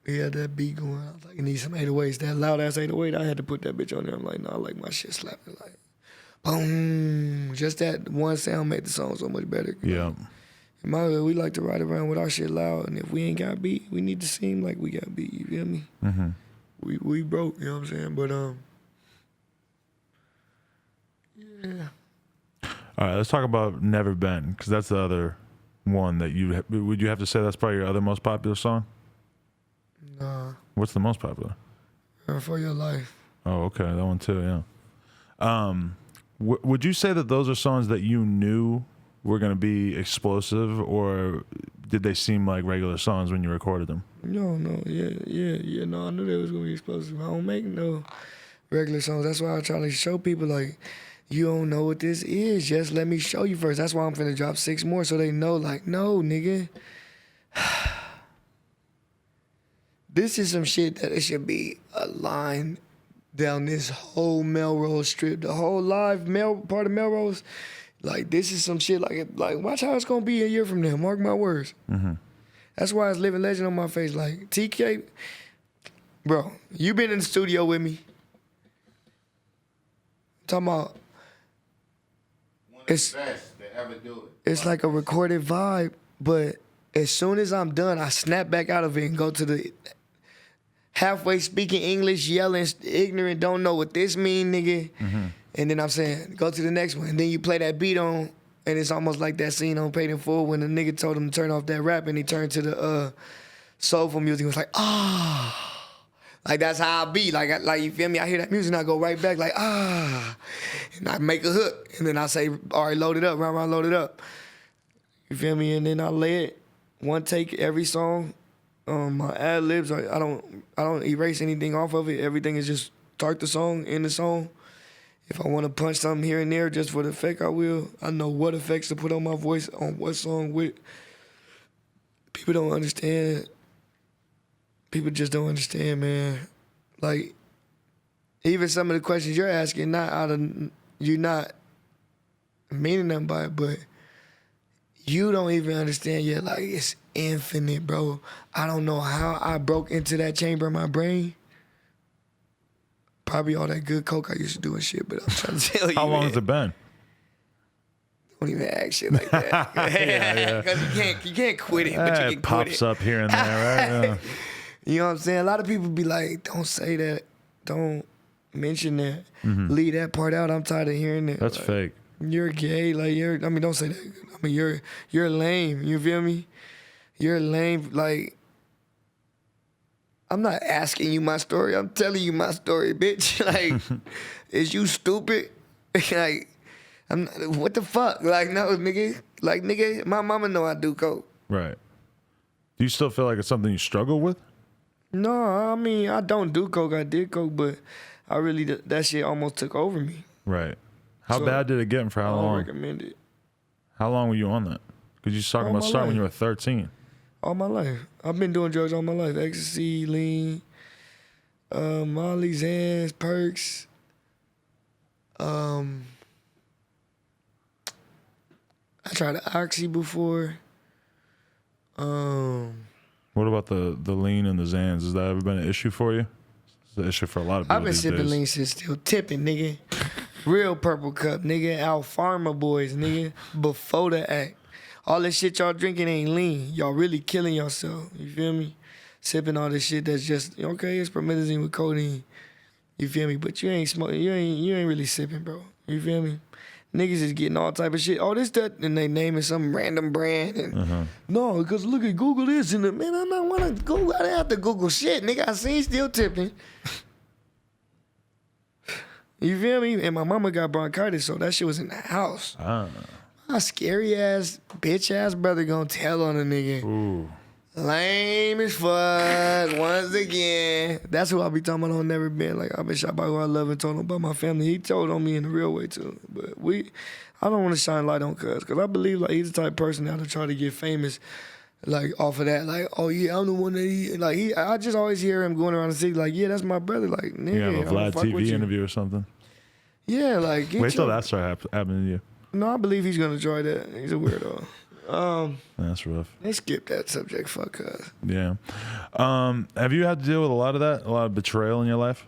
He had that beat going. I was like, I need some 808s. That loud ass 808, I had to put that bitch on there. I'm like, no, I like my shit slapping. Like, boom. Just that one sound made the song so much better. Yeah. In my hood, we like to ride around with our shit loud, and if we ain't got beat, we need to seem like we got beat. You feel me? We broke, you know what I'm saying? But yeah. All right, let's talk about Never Been, because that's the other one that would you have to say that's probably your other most popular song? Nah. What's the most popular? For Your Life. Oh, okay, that one too, yeah. Would you say that those are songs that you knew were going to be explosive, or did they seem like regular songs when you recorded them? No, no, no, I knew they was going to be explosive. I don't make no regular songs. That's why I try to show people, like, you don't know what this is. Just let me show you first. That's why I'm finna drop 6 more so they know, like, no, nigga. This is some shit that it should be a line down this whole Melrose Strip. The whole live part of Melrose. Like, this is some shit, like watch how it's gonna be a year from now. Mark my words. That's why it's living legend on my face. Like, TK, bro, you been in the studio with me. Talking about, it's best to ever do it. It's like a recorded vibe, but as soon as I'm done, I snap back out of it and go to the halfway speaking English, yelling, ignorant, don't know what this mean, nigga. And then I'm saying, go to the next one. And then you play that beat on, and it's almost like that scene on Paid in Full when the nigga told him to turn off that rap, and he turned to the soulful music. It was like, ah. Like, that's how I be. Like, you feel me? I hear that music and I go right back like, ah. And I make a hook. And then I say, all right, load it up. Round, load it up. You feel me? And then I lay it. One take every song. My ad-libs, I don't erase anything off of it. Everything is just start the song, end the song. If I want to punch something here and there just for the effect, I will. I know what effects to put on my voice, on what song with. People don't understand. People just don't understand, man. Like, even some of the questions you're asking, you're not meaning nothing by it, but You don't even understand yet. Like, it's infinite, bro. I don't know how I broke into that chamber in my brain. Probably all that good coke I used to do and shit, but I'm trying to tell you. How long has it been? Don't even ask shit like that. Yeah. Because you can't quit it, but you can It quit pops it. up here and there, right? Yeah. You know what I'm saying? A lot of people be like, don't say that. Don't mention that. Leave that part out. I'm tired of hearing it. That's like, fake. You're gay. Like, don't say that. I mean, you're lame. You feel me? You're lame. Like, I'm not asking you my story. I'm telling you my story, bitch. Like, is you stupid? Like, what the fuck? Like, no, nigga. Like, nigga, my mama know I do coke. Right. Do you still feel like it's something you struggle with? No, I mean, I don't do coke. I did coke, but I really, that shit almost took over me. Right. How So, bad did it get and for how I don't long? recommend it. How long were you on that? Because you talking All about my starting when life. you were 13. All my life. I've been doing drugs all my life. Ecstasy, lean, Molly, Xans, perks. I tried the Oxy before. What about the lean and the Xans? Has that ever been an issue for you? It's an issue for a lot of people I've been these sipping days. lean since still tipping, nigga. Real purple cup, nigga. Al Pharma boys, nigga. Before the act. All this shit y'all drinking ain't lean. Y'all really killing yourself. You feel me? Sipping all this shit that's just, okay, it's promethazine with codeine. You feel me? But you ain't smoking. You ain't really sipping, bro. You feel me? Niggas is getting all type of shit. Oh, this, that, and they naming some random brand. And no, because look at Google this. And man, I don't want to Google. I didn't have to Google shit. Nigga, I seen still tipping. You feel me? And my mama got bronchitis, so that shit was in the house. My scary ass, bitch ass brother gonna tell on a nigga. Ooh. Lame as fuck, once again. That's who I be talking about on Never Been. Like, I've been shot by who I love and told him about my family. He told on me in the real way, too. But I don't want to shine light on Cuz, because I believe, like, he's the type of person that'll try to get famous, like, off of that. Like, oh, yeah, I'm the one that I just always hear him going around the city, like, yeah, that's my brother. Like, nigga, You have a I don't Vlad fuck with TV you. interview or something? Yeah, like, Wait till that starts happening to you. No, I believe he's gonna try that. He's a weirdo. That's rough. They skip that subject, fuck Cuz. Yeah. Have you had to deal with a lot of that? A lot of betrayal in your life?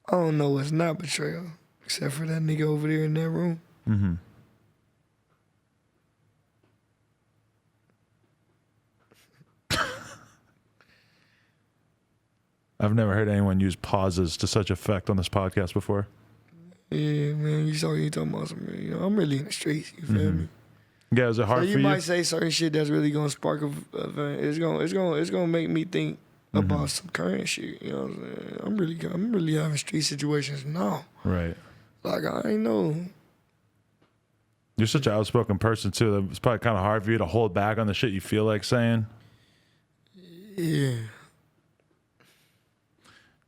I don't know what's not betrayal, except for that nigga over there in that room. Mm-hmm. I've never heard anyone use pauses to such effect on this podcast before. Yeah, man, you talking about some, I'm really in the streets, you feel me? Yeah, is it hard So for you you? might say certain shit that's really gonna spark it's gonna make me think about some current shit, you know what I'm saying? I'm really having street situations now. Right. Like, I ain't know. You're such an outspoken person too. That it's probably kind of hard for you to hold back on the shit you feel like saying. Yeah.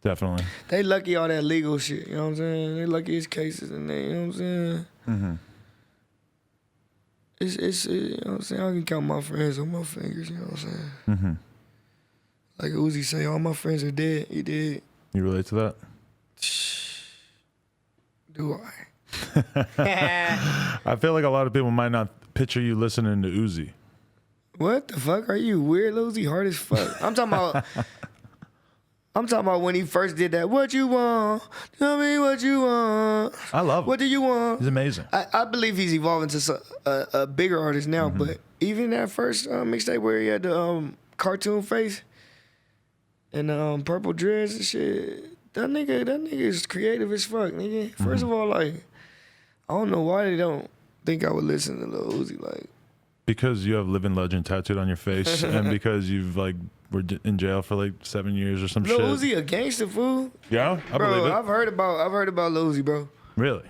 Definitely. They lucky all that legal shit, you know what I'm saying? They lucky it's cases and they, you know what I'm saying? Mm-hmm. It's you know what I'm saying? I can count my friends on my fingers, you know what I'm saying? Mm-hmm. Like Uzi say, all my friends are dead. He dead. You relate to that? Do I? I feel like a lot of people might not picture you listening to Uzi. What the fuck? Are you weird, Uzi? Hard as fuck. I'm talking about when he first did that. What you want? Tell me what you want. I love him. What do you want? He's amazing. I believe he's evolving to a bigger artist now, but even that first mixtape where he had the cartoon face and the purple dreads and shit, that nigga is creative as fuck, nigga. First of all, like, I don't know why they don't think I would listen to Lil Uzi, like. Because you have Living Legend tattooed on your face and because you've like were in jail for like 7 years or some Lil shit. Uzi a gangster, fool. Yeah, I believe Bro, it. I've heard about Lil Uzi, bro. Really?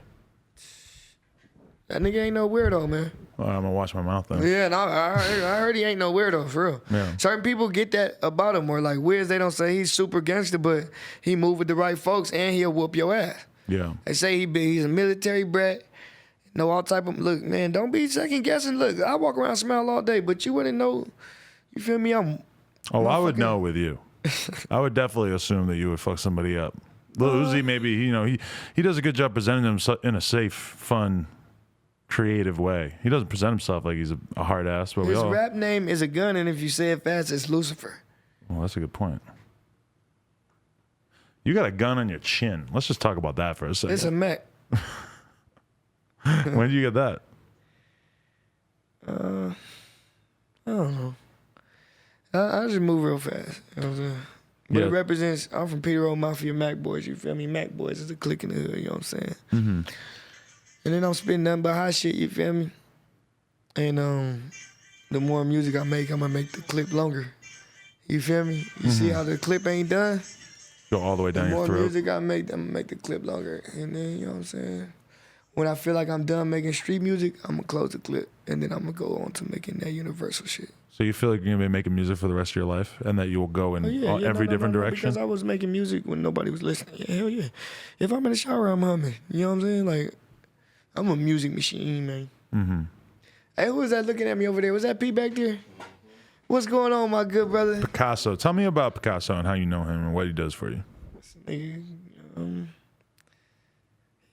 That nigga ain't no weirdo, man. Well, I'm gonna watch my mouth then. Yeah, no, I heard he ain't no weirdo, for real. Yeah. Certain people get that about him, or like Wiz, they don't say he's super gangster, but he move with the right folks and he'll whoop your ass. Yeah. They say he's a military brat, know all type of, look, man, don't be second guessing. Look, I walk around smile all day, but you wouldn't know, you feel me? Oh, I would know with you. I would definitely assume that you would fuck somebody up. Lil Uzi, maybe, you know, he does a good job presenting himself in a safe, fun, creative way. He doesn't present himself like he's a hard ass, but His rap name is a gun, and if you say it fast, it's Lucifer. Well, that's a good point. You got a gun on your chin. Let's just talk about that for a second. It's a Mac. When did you get that? I don't know. I just move real fast. You know what I'm saying? But Yeah. it represents, I'm from Peter Road Mafia, Mac Boys, you feel me? Mac Boys is a clique in the hood, you know what I'm saying? Mm-hmm. And then I'm spitting nothing but hot shit, you feel me? And the more music I make, I'm gonna make the clip longer. You feel me? You see how the clip ain't done? Go all the way down The your more throat. music I make, I'm gonna make the clip longer. And then, you know what I'm saying? When I feel like I'm done making street music, I'm gonna close the clip. And then I'm gonna go on to making that universal shit. So you feel like you're gonna be making music for the rest of your life, and that you will go in every different direction? Because I was making music when nobody was listening. Yeah, hell yeah. If I'm in the shower, I'm humming. You know what I'm saying? Like, I'm a music machine, man. Mm-hmm. Hey, who was that looking at me over there? Was that Pete back there? What's going on, my good brother? Picasso. Tell me about Picasso and how you know him and what he does for you. This nigga,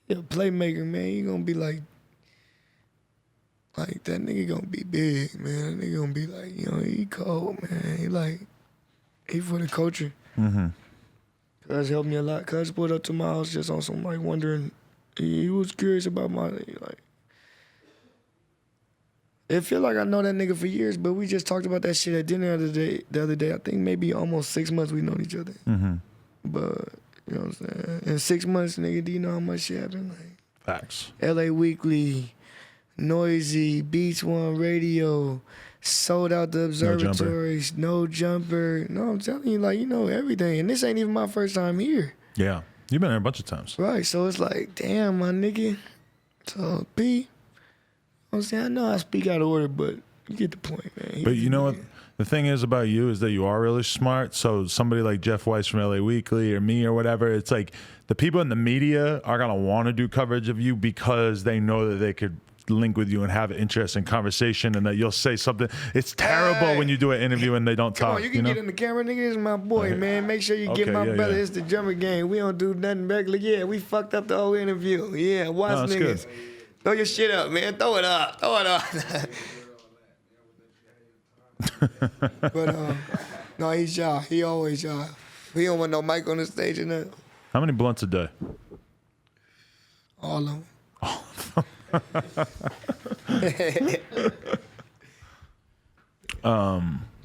he a playmaker, man. He gonna be like that nigga gonna be big, man. That nigga gonna be like, you know, he cold, man. He for the culture. Mm-hmm. Cuz helped me a lot. Cuz pulled up to my house just on some, like, wondering. He was curious about my, like. It feel like I know that nigga for years, but we just talked about that shit at dinner the other day. I think maybe almost 6 months we known each other. Mm-hmm. But, you know what I'm saying? In 6 months, nigga, do you know how much shit happened? Like, Facts. LA Weekly, Noisy, Beats One Radio, sold out the observatories, no jumper. No, I'm telling you, like, you know everything. And this ain't even my first time here. Yeah. You've been there a bunch of times. Right, so it's like, damn, my nigga. So, B, I'm saying, I know I speak out of order, but you get the point, man. But you know what? The thing is about you is that you are really smart. So somebody like Jeff Weiss from LA Weekly or me or whatever, it's like the people in the media are going to want to do coverage of you because they know that they could link with you and have an interesting conversation and that you'll say something. It's terrible when you do an interview and they don't Come talk. on, you can get in the camera, nigga. This is my boy, man. Make sure you get Okay, my yeah, brother. yeah. It's the drummer game. We don't do nothing regular. Yeah, we fucked up the whole interview. Yeah, watch No, that's niggas. good. Throw your shit up, man. Throw it up. Throw it up. But no, he's shy. He always shy. He don't want no mic on the stage and nothing. How many blunts a day? All of them.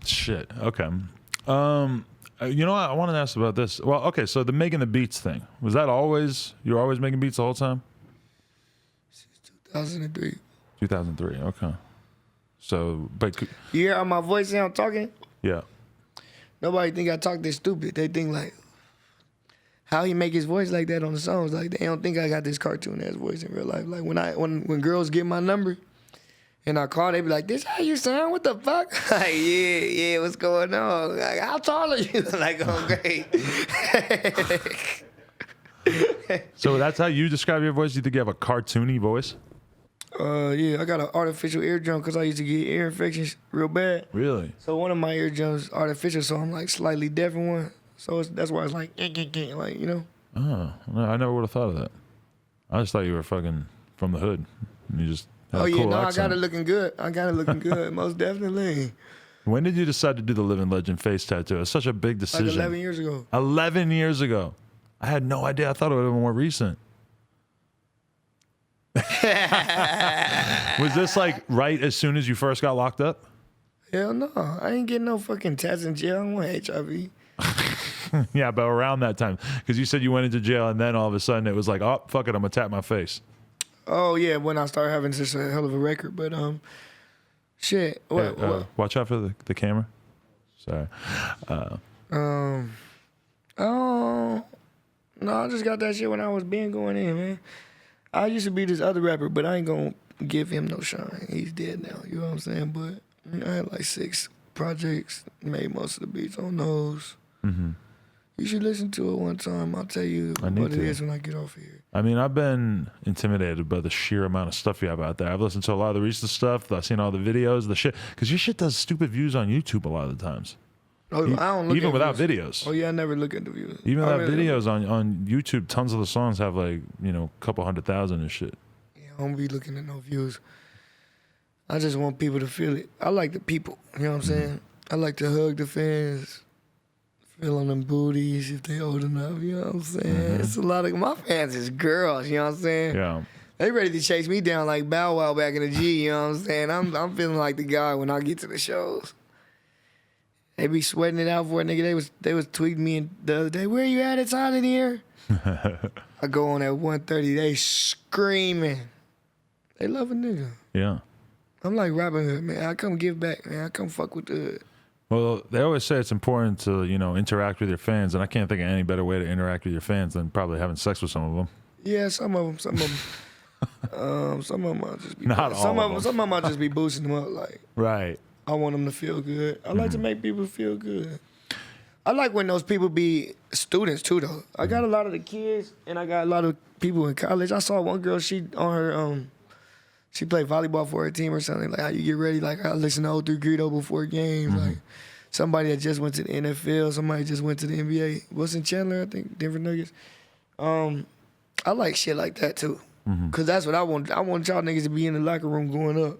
Shit. Okay. You know what? I wanted to ask about this. Well, okay. So the making the beats thing, was that always, you were always making beats the whole time? 2003. 2003. Okay. So, but You hear how my voice sound talking? yeah. Nobody think I talk this stupid. They think like, how he make his voice like that on the songs? Like they don't think I got this cartoon ass voice in real life. Like when girls get my number and I call, they be like, "This how you sound? What the fuck?" Like, yeah, what's going on? Like, how tall are you? Like, oh great. So that's how you describe your voice? You think you have a cartoony voice? Yeah, I got an artificial eardrum because I used to get ear infections real bad. Really? So one of my eardrums artificial, so I'm like slightly deaf in one. So that's why it's like, like, you know. Oh, no, I never would have thought of that. I just thought you were fucking from the hood. You just had a cool accent. I got it looking good. I got it looking good, most definitely. When did you decide to do the Living Legend face tattoo? It's such a big decision. Like 11 years ago. 11 years ago. I had no idea. I thought it would have been more recent. Was this like right as soon as you first got locked up? Hell no. I ain't getting no fucking tats in jail. I don't want HIV. Yeah, but around that time. Because you said you went into jail and then all of a sudden it was like, oh, fuck it, I'm going to tap my face. Oh, yeah, when I started having such a hell of a record. But, shit. What? Watch out for the camera. Sorry. Oh, no, I just got that shit when I was being going in, man. I used to be this other rapper, but I ain't gonna give him no shine. He's dead now, you know what I'm saying? But I had like 6 projects, made most of the beats on those. Mm-hmm. You should listen to it one time. I'll tell you what it is when I get off of here. I mean, I've been intimidated by the sheer amount of stuff you have out there. I've listened to a lot of the recent stuff. I've seen all the videos, the shit. Because your shit does stupid views on YouTube a lot of the times. Oh, I don't look even at without views. videos. Oh yeah, I never look at the views. Even I without really videos on YouTube, tons of the songs have like, you know, a couple 100,000 and shit. Yeah, I don't be looking at no views. I just want people to feel it. I like the people. You know what I'm saying? I like to hug the fans, feel on them booties if they old enough. You know what I'm saying? It's a lot of my fans is girls. You know what I'm saying? Yeah. They ready to chase me down like Bow Wow back in the G. You know what I'm saying? I'm feeling like the guy when I get to the shows. They be sweating it out for a nigga. They was tweeting me the other day. Where you at? It's hot in here. I go on at 1:30. They screaming. They love a nigga. Yeah. I'm like Robin Hood, man. I come give back, man. I come fuck with the hood. Well, they always say it's important to, you know, interact with your fans, and I can't think of any better way to interact with your fans than probably having sex with some of them. Yeah, some of them. Some of them I'll just be. Not all of them. Some of them I'll just be boosting them up. Like, Right. I want them to feel good. I like to make people feel good. I like when those people be students too, though. I got a lot of the kids, and I got a lot of people in college. I saw one girl. She on her she played volleyball for her team or something. Like, how you get ready? Like, I listen to 03 Greedo before games. Like, somebody that just went to the NFL. Somebody just went to the NBA. Wilson Chandler, I think, Denver Nuggets. I like shit like that too, cause that's what I want. I want y'all niggas to be in the locker room going up.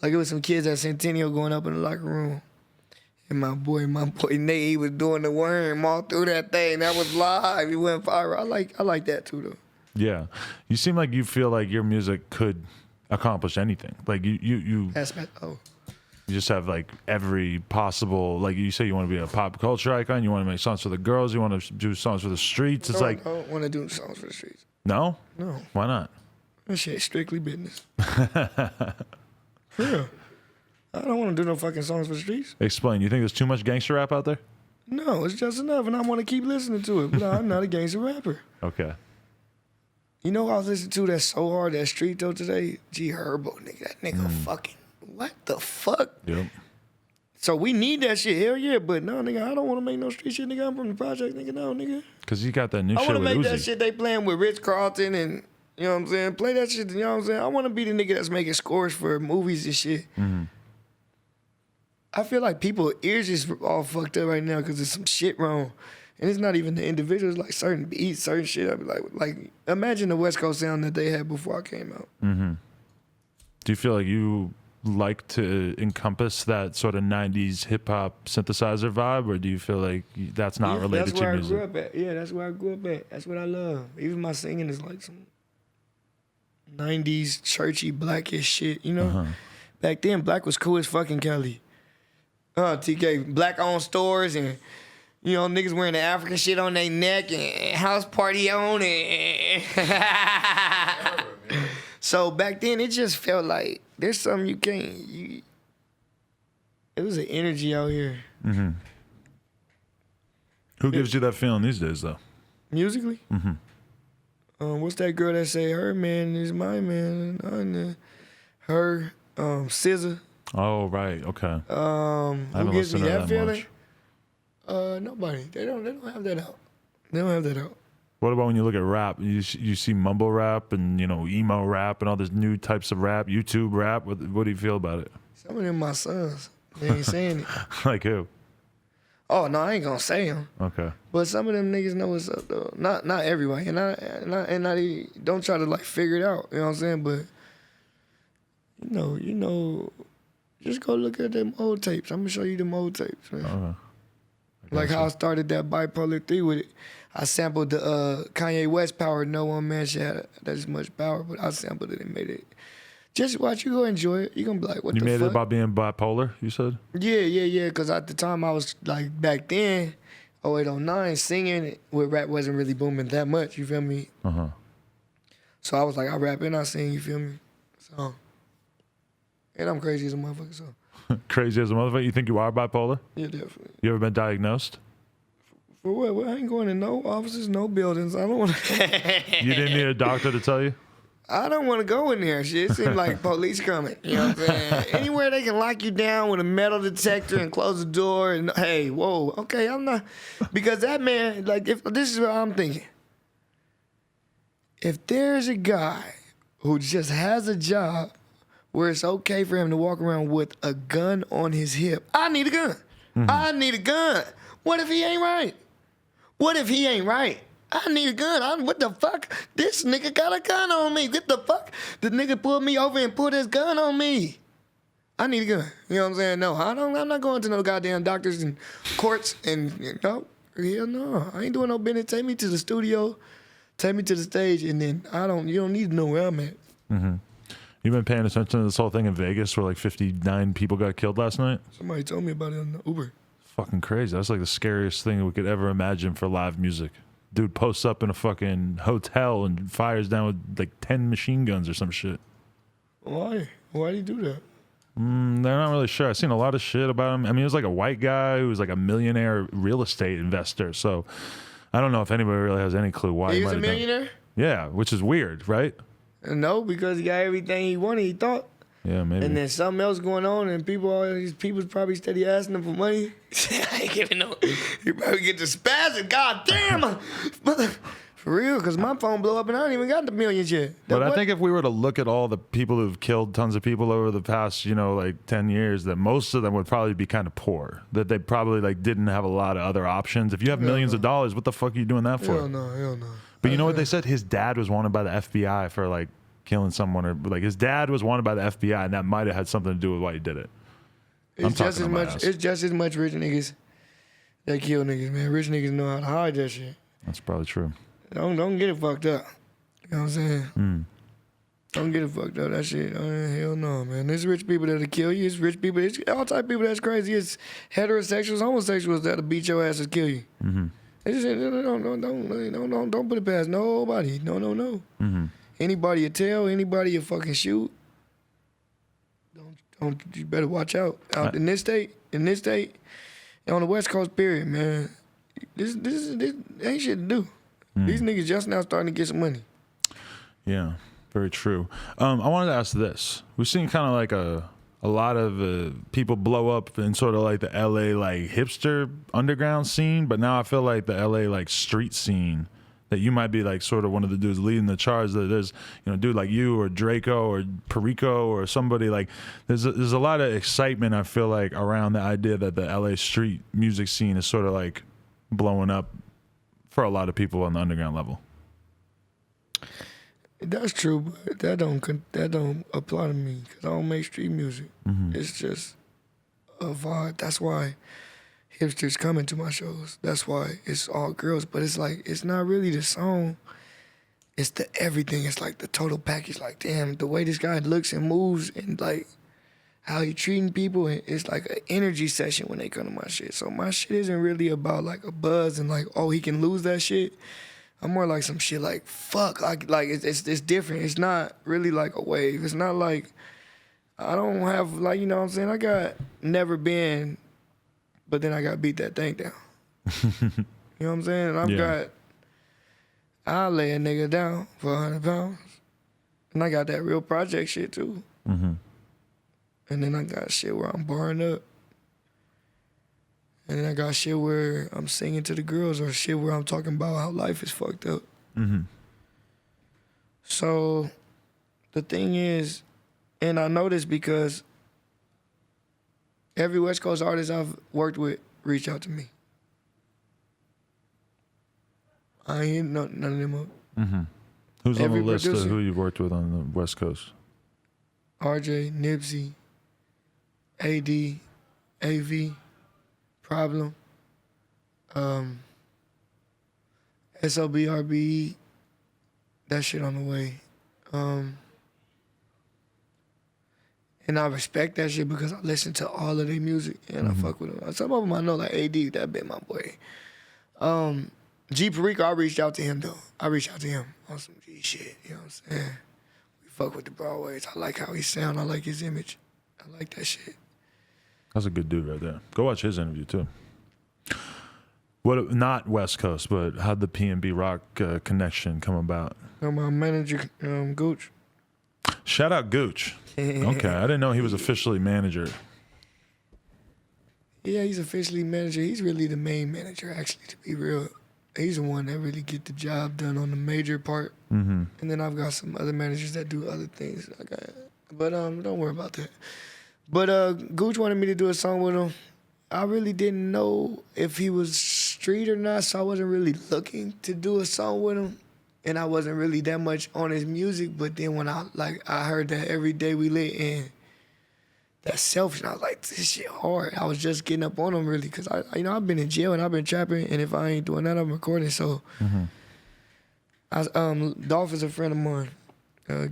Like, it was some kids at Centennial going up in the locker room, and my boy Nate, he was doing the worm all through that thing. That was live. He went viral. I like that too though. Yeah. You seem like you feel like your music could accomplish anything. Like you just have like every possible, like you say you want to be a pop culture icon, you want to make songs for the girls, you want to do songs for the streets. It's like, I don't want to do songs for the streets. No? No. Why not? That shit strictly business. For real. I don't want to do no fucking songs for the streets. Explain. You think there's too much gangster rap out there? No, it's just enough, and I want to keep listening to it, but I'm not a gangster rapper. Okay. You know what I was listening to that's so hard, that street though today? G Herbo, nigga. That nigga fucking, what the fuck? Yep. So we need that shit, hell yeah, but no, nigga, I don't want to make no street shit, nigga. I'm from the project, nigga, no, nigga. Because you got that new I shit want to with make Uzi. that shit they playing with Rich Carlton and, you know what I'm saying? Play that shit, you know what I'm saying? I want to be the nigga that's making scores for movies and shit. I feel like people's ears is all fucked up right now because there's some shit wrong. And it's not even the individuals, like certain beats, certain shit. I be like, imagine the West Coast sound that they had before I came out. Do you feel like you like to encompass that sort of 90s hip-hop synthesizer vibe, or do you feel like that's not related to your music? That's where I grew up at. Yeah, that's where I grew up at. That's what I love. Even my singing is like some 90s churchy, blackish shit, you know? Back then, black was cool as fucking Kelly. TK, black-owned stores and, you know, niggas wearing the African shit on their neck and house party on it. So back then, it just felt like there's something you can't. It was an energy out here. Who gives you that feeling these days, though? Musically? What's that girl that say, her man is my man? Her, SZA. Oh, right. Okay. Who gives me that feeling? Nobody. They don't have that out. They don't have that out. What about when you look at rap? You see mumble rap and, you know, emo rap and all these new types of rap, YouTube rap. What do you feel about it? Some of them my sons. They ain't saying it. Like who? Oh, no, I ain't gonna say them. Okay. But some of them niggas know what's up, though. Not everybody. And not even, don't try to, like, figure it out. You know what I'm saying? But, you know, just go look at them old tapes. I'm gonna show you them old tapes, man. Okay. Like how I started that Bipolar 3 with it. I sampled the Kanye West Power. No one man should have that as much power, but I sampled it and made it. Just watch, you go enjoy it. You gonna be like, what the fuck? You made it about being bipolar, you said? Yeah. Because at the time I was like, back then, 08, 09, singing with rap wasn't really booming that much, you feel me? So I was like, I rap and I sing, you feel me? So, and I'm crazy as a motherfucker, so. Crazy as a motherfucker? You think you are bipolar? Yeah, definitely. You ever been diagnosed? For what? Well, I ain't going to no offices, no buildings. I don't want to. You didn't need a doctor to tell you? I don't want to go in there. Shit, it seems like police coming. You know what I'm saying? Anywhere they can lock you down with a metal detector and close the door and, hey, whoa, okay, I'm not. Because that man, like, if this is what I'm thinking. If there's a guy who just has a job where it's okay for him to walk around with a gun on his hip, I need a gun. I need a gun. What if he ain't right? What if he ain't right? I need a gun. What the fuck? This nigga got a gun on me. What the fuck? The nigga pulled me over and put his gun on me. I need a gun. You know what I'm saying? No, I'm not going to no goddamn doctors and courts and, hell no. I ain't doing no business. Take me to the studio, take me to the stage, and then you don't need to know where I'm at. Mm-hmm. You've been paying attention to this whole thing in Vegas where like 59 people got killed last night? Somebody told me about it on the Uber. Fucking crazy. That's like the scariest thing we could ever imagine for live music. Dude posts up in a fucking hotel and fires down with like 10 machine guns or some shit. Why? Why do you do that? They're not really sure. I've seen a lot of shit about him. I mean, he was like a white guy who was like a millionaire real estate investor. So I don't know if anybody really has any clue why he was a millionaire? Yeah, which is weird, right? No, because he got everything he wanted, he thought. Yeah, maybe. And then something else going on, and all these people's probably steady asking him for money. I ain't giving no. You probably get the spasm. God damn. For real, because my phone blew up and I ain't even got the millions yet. But I think if we were to look at all the people who've killed tons of people over the past, like 10 years, that most of them would probably be kind of poor. That they probably like didn't have a lot of other options. If you have millions of dollars, what the fuck are you doing that for? Hell no. But you know what they said? His dad was wanted by the FBI for like killing someone, or like his dad was wanted by the FBI, and that might have had something to do with why he did it. It's just as much rich niggas that kill niggas, man. Rich niggas know how to hide that shit. That's probably true. Don't get it fucked up. You know what I'm saying? Don't get it fucked up. That shit, hell no, man. There's rich people that'll kill you. It's rich people. It's all type of people that's crazy. It's heterosexuals, homosexuals that'll beat your ass and kill you. Mm-hmm. They just don't put it past nobody. No. Mm-hmm. Anybody you tell, anybody you fucking shoot. Don't. You better watch out. Out in this state, and on the West Coast, period, man. This ain't shit to do. These niggas just now starting to get some money. Yeah, very true. I wanted to ask this. We've seen kind of like a lot of people blow up in sort of like the LA like hipster underground scene, but now I feel like the LA like street scene, that you might be like sort of one of the dudes leading the charge. That there's a dude like you or Draco or Perico or somebody like there's a lot of excitement, I feel like, around the idea that the LA street music scene is sort of like blowing up for a lot of people on the underground level. That's true, but that don't apply to me because I don't make street music. Mm-hmm. It's just a vibe. That's why hipsters coming to my shows. That's why it's all girls. But it's like, it's not really the song. It's the everything. It's like the total package. Like, damn, the way this guy looks and moves and like how he treating people. It's like an energy session when they come to my shit. So my shit isn't really about like a buzz and like, oh, he can lose that shit. I'm more like some shit like, fuck. Like it's different. It's not really like a wave. It's not like, I don't have like, you know what I'm saying? I got never been, but then I got beat that thing down. You know what I'm saying? And I'll lay a nigga down for 100 pounds. And I got that real project shit too. Mm-hmm. And then I got shit where I'm barring up. And then I got shit where I'm singing to the girls, or shit where I'm talking about how life is fucked up. Mm-hmm. So the thing is, and I know this because every West Coast artist I've worked with reached out to me. I ain't hit none of them up. Mm-hmm. Who's on the list of who you've worked with on the West Coast? RJ, Nipsey, AD, AV, Problem, SOBRBE, that shit on the way. And I respect that shit because I listen to all of their music and I fuck with them. Some of them I know, like AD, that been my boy. G Perico, I reached out to him though. I reached out to him on some G shit, you know what I'm saying? We fuck with the Broadways. I like how he sound. I like his image. I like that shit. That's a good dude right there. Go watch his interview too. What? Not West Coast, but how'd the P&B Rock connection come about? My manager, Gooch. Shout out Gooch. Okay, I didn't know he was officially manager. Yeah, he's officially manager. He's really the main manager, actually, to be real. He's the one that really get the job done on the major part. Mm-hmm. And then I've got some other managers that do other things. But don't worry about that. But Gooch wanted me to do a song with him. I really didn't know if he was street or not, so I wasn't really looking to do a song with him. And I wasn't really that much on his music, but then when I heard that Every Day We Lit and that Selfish, and I was like, this shit hard. I was just getting up on him really, because I've been in jail and I've been trapping, and if I ain't doing that, I'm recording. So Dolph is a friend of mine.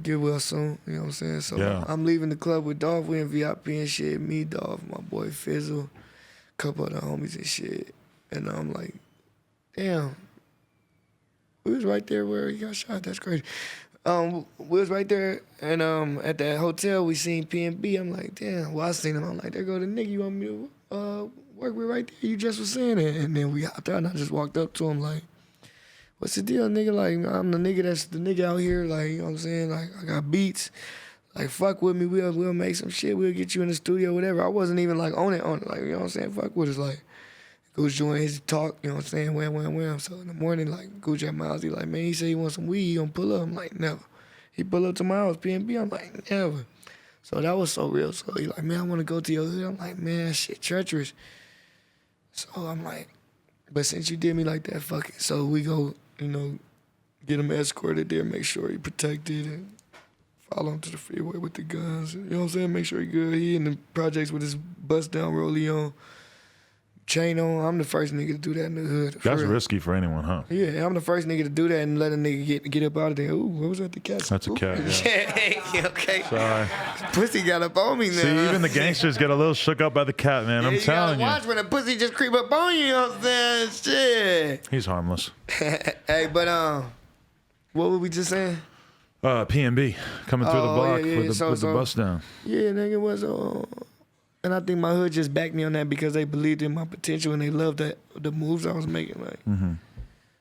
Get well soon, you know what I'm saying? So yeah. I'm leaving the club with Dolph. We in VIP and shit. Me, Dolph, my boy Fizzle, a couple other homies and shit. And I'm like, damn, we was right there where he got shot. That's crazy. We was right there, and at that hotel we seen P&B. I'm like, damn. Well, I seen him. I'm like, there go the nigga you want me to work with right there. You just was saying it. And then we hopped out, and I just walked up to him like, what's the deal, nigga? Like, I'm the nigga that's the nigga out here. Like, you know what I'm saying? Like, I got beats. Like, fuck with me. We'll make some shit. We'll get you in the studio, whatever. I wasn't even like on it. Like, you know what I'm saying? Fuck with us. Like, Gooch join his talk, you know what I'm saying? Wham. So in the morning, like, Gooch at my house, he like, man, he said he wants some weed. He gonna pull up. I'm like, never. He pull up to my house, P&B. I'm like, never. So that was so real. So he like, man, I want to go to your hood. I'm like, man, shit treacherous. So I'm like, but since you did me like that, fuck it. So we go, you know, get him escorted there, make sure he protected, and follow him to the freeway with the guns. You know what I'm saying? Make sure he good. He in the projects with his bust down rollie on, chain on. I'm the first nigga to do that in the hood. That's risky for anyone, huh? Yeah, I'm the first nigga to do that and let a nigga get up out of there. Ooh, what was that? The cat? That's a cat. Yeah. Okay. Sorry. Pussy got up on me now. See, even the gangsters get a little shook up by the cat, man. I'm telling you. Watch when a pussy just creep up on you. You know what I'm saying? Shit. He's harmless. Hey, but what were we just saying? P&B coming through the block with the bus down. Yeah, nigga was and I think my hood just backed me on that because they believed in my potential and they loved the moves I was making. Like,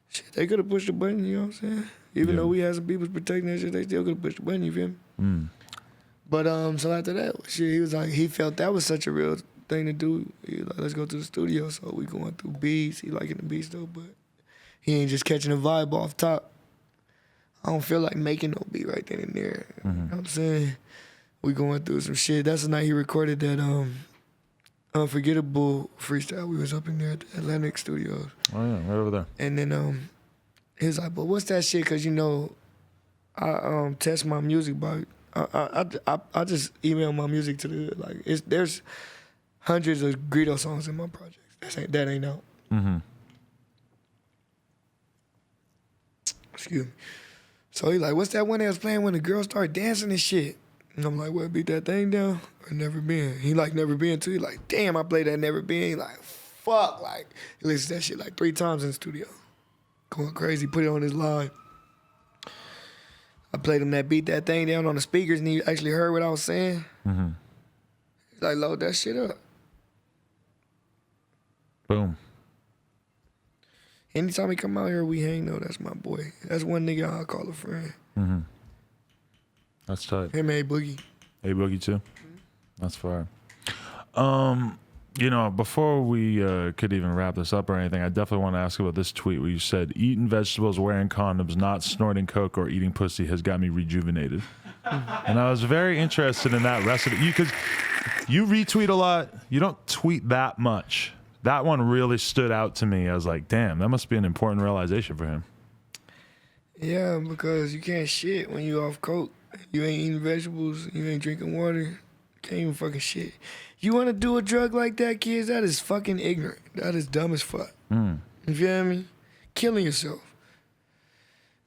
shit, they could have pushed the button, you know what I'm saying? Even though we had some people protecting that shit, they still could have pushed the button, you feel me? But so after that, shit, he was like, he felt that was such a real thing to do. He was like, let's go to the studio. So we going through beats. He liking the beats though, but he ain't just catching a vibe off top. I don't feel like making no beat right then and there. You know what I'm saying? We going through some shit. That's the night he recorded that Unforgettable freestyle. We was up in there at the Atlantic Studios. Oh yeah, right over there. And then he was like, but what's that shit? Cause you know, I test my music by I just email my music to the like there's hundreds of Greedo songs in my projects. That ain't out. Excuse me. So he like, what's that one that was playing when the girls started dancing and shit? And I'm like, well, beat that thing down or Never Been? He like Never Been too. He like, damn, I played that Never Been. He like, fuck. Like, he listens to that shit like 3 times in the studio. Going crazy, put it on his live. I played him that Beat That Thing down on the speakers and he actually heard what I was saying. He's like, load that shit up. Boom. Anytime he come out here, we hang though. That's my boy. That's one nigga I'll call a friend. That's tight. Him, A-Boogie. A-Boogie too? That's fire. You know, before we could even wrap this up or anything, I definitely want to ask about this tweet where you said, eating vegetables, wearing condoms, not snorting coke or eating pussy has got me rejuvenated. And I was very interested in that recipe. Because you retweet a lot. You don't tweet that much. That one really stood out to me. I was like, damn, that must be an important realization for him. Yeah, because you can't shit when you off coke. You ain't eating vegetables. You ain't drinking water. You can't even fucking shit. You want to do a drug like that, kids? That is fucking ignorant. That is dumb as fuck. You feel me? Killing yourself.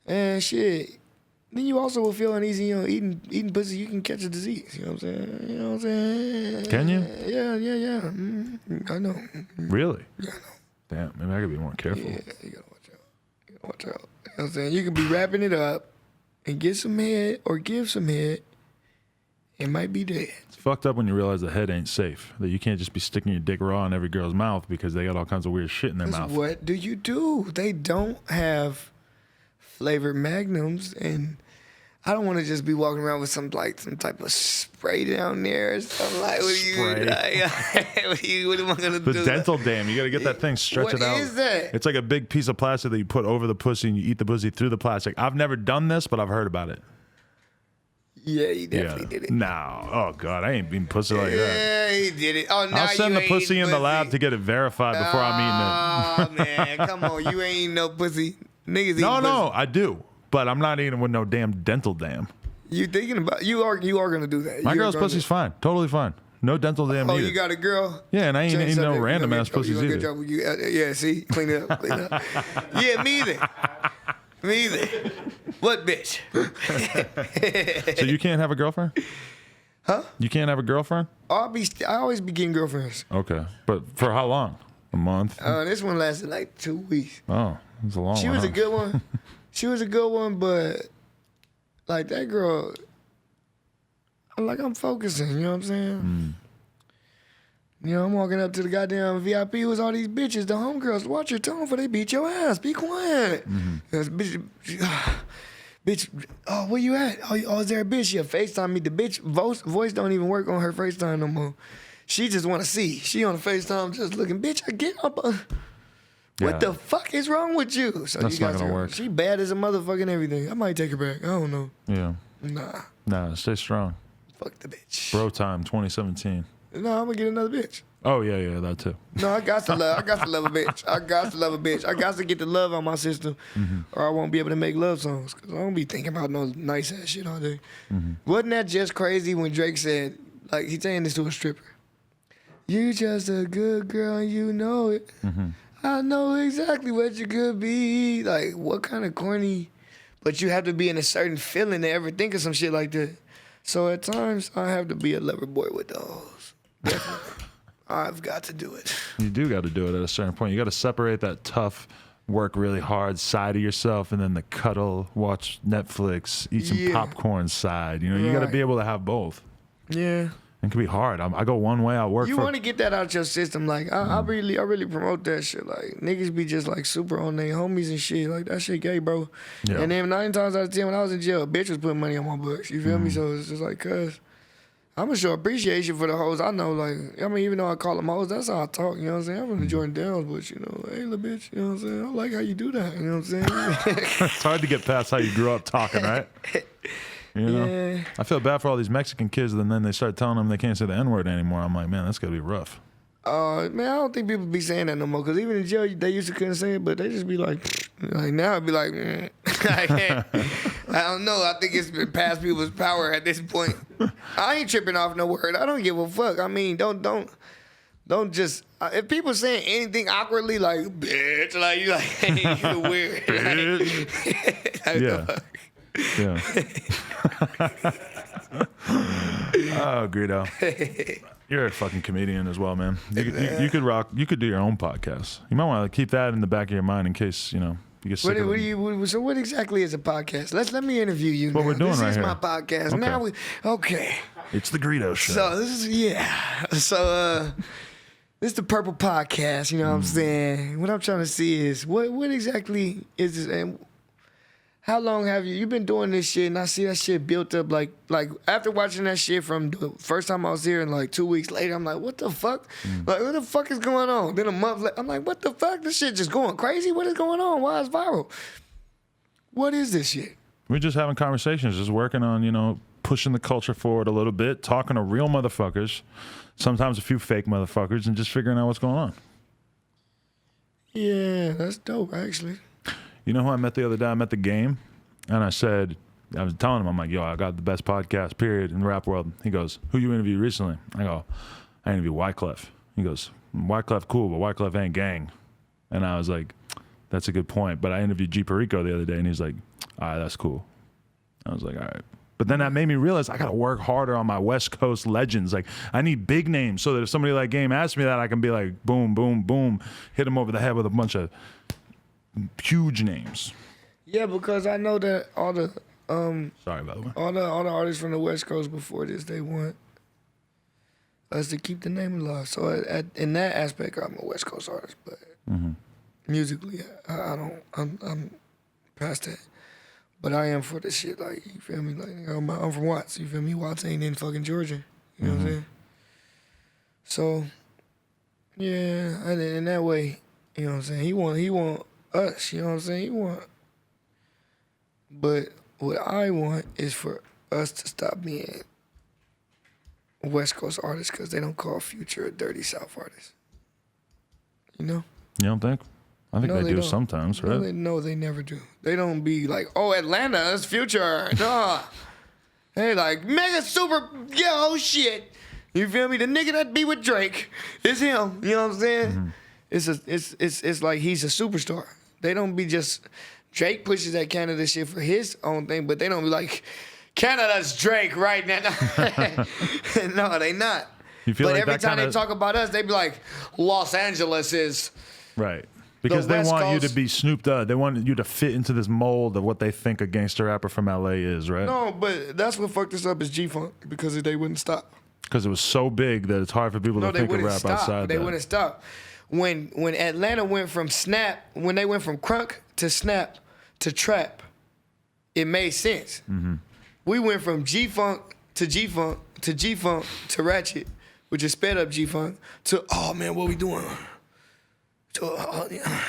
And shit. Then you also will feel uneasy, you know, eating pussy, you can catch a disease. You know what I'm saying? You know what I'm saying? Can you? Yeah. I know. Really? Yeah, I know. Damn, maybe I could be more careful. Yeah, you gotta watch out. You know what I'm saying? You can be wrapping it up and get some head or give some head. It might be dead. It's fucked up when you realize the head ain't safe. That you can't just be sticking your dick raw in every girl's mouth because they got all kinds of weird shit in their mouth. What do you do? They don't have flavored magnums, and I don't want to just be walking around with some type of spray down there or something like. What am I gonna do? The dental dam. You got to get that thing, stretch it out. What is that? It's like a big piece of plastic that you put over the pussy and you eat the pussy through the plastic. I've never done this, but I've heard about it. Yeah, he definitely did it. No. Oh, God. I ain't being pussy like that. Yeah, he did it. Oh, now I'll send you the pussy in the lab to get it verified before I'm eating it. Oh, man. Come on. You ain't eating no pussy. Niggas eat No, pussy. I do. But I'm not eating with no damn dental dam. You thinking about you are gonna do that. My girl's pussy's fine. Totally fine. No dental dam Oh, neither. you got a girl? Yeah, and I ain't Change eating no subject. random You ass gonna pussies get either. trouble. Yeah, see? Clean it up. Yeah, me either. Me either. What bitch? So you can't have a girlfriend? Huh? You can't have a girlfriend? I always be getting girlfriends. Okay. But for how long? A month? This one lasted like 2 weeks. Oh, it's a long one. She was huh? a good one. She was a good one, but like that girl, I'm focusing, you know what I'm saying? You know, I'm walking up to the goddamn VIP with all these bitches, the homegirls. Watch your tone before they beat your ass. Be quiet. Bitch, oh, where you at? Oh, is there a bitch? She FaceTime me. The bitch voice don't even work on her FaceTime no more. She just want to see. She on the FaceTime just looking, bitch, I get up. What the fuck is wrong with you? So That's you not guys gonna work. She bad as a motherfucker and everything. I might take her back. I don't know. Yeah. Nah, Stay strong. fuck the bitch. Bro time 2017. No, I'm gonna get another bitch. Oh, yeah, that too. No, I got to love a bitch. I got to love a bitch. I got to get the love on my system, or I won't be able to make love songs. Cause I don't be thinking about no nice ass shit all day. Wasn't that just crazy when Drake said, like, he's saying this to a stripper? You just a good girl and you know it. I know exactly what you could be. Like, what kind of corny? But you have to be in a certain feeling to ever think of some shit like that. So at times, I have to be a lover boy with those. Definitely. I've got to do it. You do got to do it at a certain point. You got to separate that tough, work really hard side of yourself and then the cuddle, watch Netflix, eat some popcorn side. You know, you got to be able to have both. Yeah. It can be hard. I go one way, I work You for... want to get that out your system. Like, I really promote that shit. Like, niggas be just, like, super on their homies and shit. Like, that shit gay, bro. Yeah. And then 9 times out of 10, when I was in jail, a bitch was putting money on my books. You feel me? So it's just like, cuz... I'm gonna show appreciation for the hoes. I know, like, I mean, even though I call them hoes, that's how I talk, you know what I'm saying? I'm from the Jordan Downs, but, you know, hey, little bitch, you know what I'm saying? I like how you do that, you know what I'm saying? It's hard to get past how you grew up talking, right? You know? Yeah. I feel bad for all these Mexican kids, and then they start telling them they can't say the N-word anymore. I'm like, man, that's gotta be rough. Man, I don't think people be saying that no more, because even in jail, they used to couldn't say it, but they just be like now it'd be like, I don't know. I think it's been past people's power at this point. I ain't tripping off no word. I don't give a fuck. I mean, don't just, if people saying anything awkwardly, like, bitch, like, you like, hey, you weird. Yeah. Oh, Greedo. You're a fucking comedian as well, man. You could rock. You could do your own podcast. You might want to keep that in the back of your mind in case you get sick of it. So what exactly is a podcast? Let me interview you. What now. we're doing this right is here. my podcast. Okay. Okay. It's the Greedo Show. So this is So this is the Purple Podcast. You know what I'm saying? What I'm trying to see is what exactly is this? And how long have you been doing this shit? And I see that shit built up like after watching that shit from the first time I was here and like 2 weeks later, I'm like, what the fuck? Like, what the fuck is going on? Then a month later, I'm like, what the fuck? This shit just going crazy? What is going on? Why is viral? What is this shit? We're just having conversations, just working on, pushing the culture forward a little bit, talking to real motherfuckers, sometimes a few fake motherfuckers, and just figuring out what's going on. Yeah, that's dope, actually. You know who I met the other day? I met The Game, and I was telling him, I'm like, yo, I got the best podcast, period, in the rap world. He goes, who you interviewed recently? I go, I interviewed Wyclef. He goes, Wyclef cool, but Wyclef ain't gang. And I was like, that's a good point. But I interviewed G Perico the other day, and he's like, all right, that's cool. I was like, all right. But then that made me realize I got to work harder on my West Coast legends. Like, I need big names so that if somebody like Game asks me that, I can be like, boom, boom, boom, hit him over the head with a bunch of huge names. Yeah, because I know that all the sorry, by the way, all the artists from the West Coast before this, they want us to keep the name alive. So in that aspect, I'm a West Coast artist, but musically, I'm past that. But I am for this shit, like, you feel me? Like, I'm from Watts, you feel me? Watts ain't in fucking Georgia, you know what I'm saying? So, yeah, and in that way, you know what I'm saying? He want us, you know what I'm saying? But what I want is for us to stop being West Coast artists because they don't call Future a dirty South artist. You know? You don't think? I think No, they do don't. sometimes, right? No, they never do. They don't be like, oh, Atlanta's Future. No. They like, mega super, yo, shit. You feel me? The nigga that be with Drake is him. You know what I'm saying? It's like he's a superstar. They don't be just, Drake pushes that Canada shit for his own thing, but they don't be like, Canada's Drake right now. No, they not. You feel but like every that time kinda... they talk about us, they be like, Los Angeles is... Right. Because they West want you Coast. to be Snoop Dogg. They want you to fit into this mold of what they think a gangster rapper from LA is, right? No, but that's what fucked us up is G-Funk because they wouldn't stop. Because it was so big that it's hard for people to think of rap outside They that. wouldn't stop. When Atlanta went from snap, when they went from crunk to snap to trap, it made sense. Mm-hmm. We went from G-Funk to G-Funk to G-Funk to Ratchet, which is sped up G-Funk, to, oh man, what we doing? To, yeah.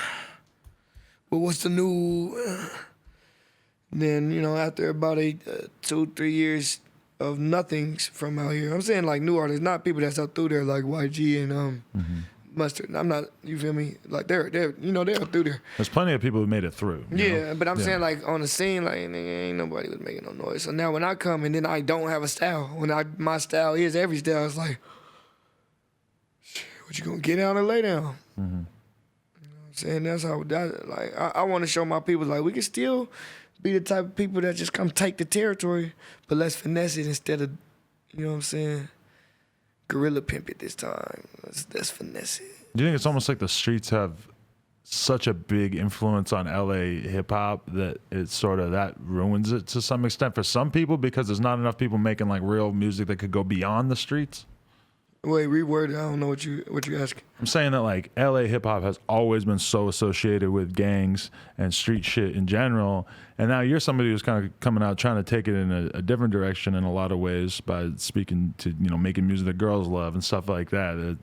Well, what's the new? Then, you know, after about 2-3 years of nothings from out here, I'm saying like new artists, not people that's out through there like YG and Mustard. I'm not, you feel me? Like they're you know, they're out through there. There's plenty of people who made it through. You Yeah, know? but I'm saying like on the scene, like nigga, ain't nobody was making no noise. So now when I come and then I don't have a style, my style is every style, it's like, what you gonna get down or lay down? Mm-hmm. Saying that's how I want to show my people like we can still be the type of people that just come take the territory, but let's finesse it instead of, you know what I'm saying, gorilla pimp it this time. Let's finesse it. Do you think it's almost like the streets have such a big influence on LA hip hop that it's sort of that ruins it to some extent for some people because there's not enough people making like real music that could go beyond the streets? Wait, reword it. I don't know what you asking. I'm saying that like LA hip hop has always been so associated with gangs and street shit in general, and now you're somebody who's kind of coming out trying to take it in a different direction in a lot of ways by speaking to, you know, making music that girls love and stuff like that.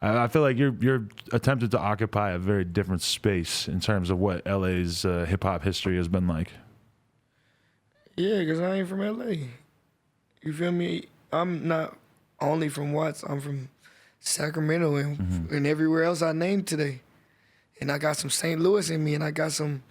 I feel like you're attempted to occupy a very different space in terms of what LA's hip hop history has been like. Yeah, because I ain't from LA. You feel me? I'm not only from Watts, I'm from Sacramento and everywhere else I named today. And I got some St. Louis in me and I got some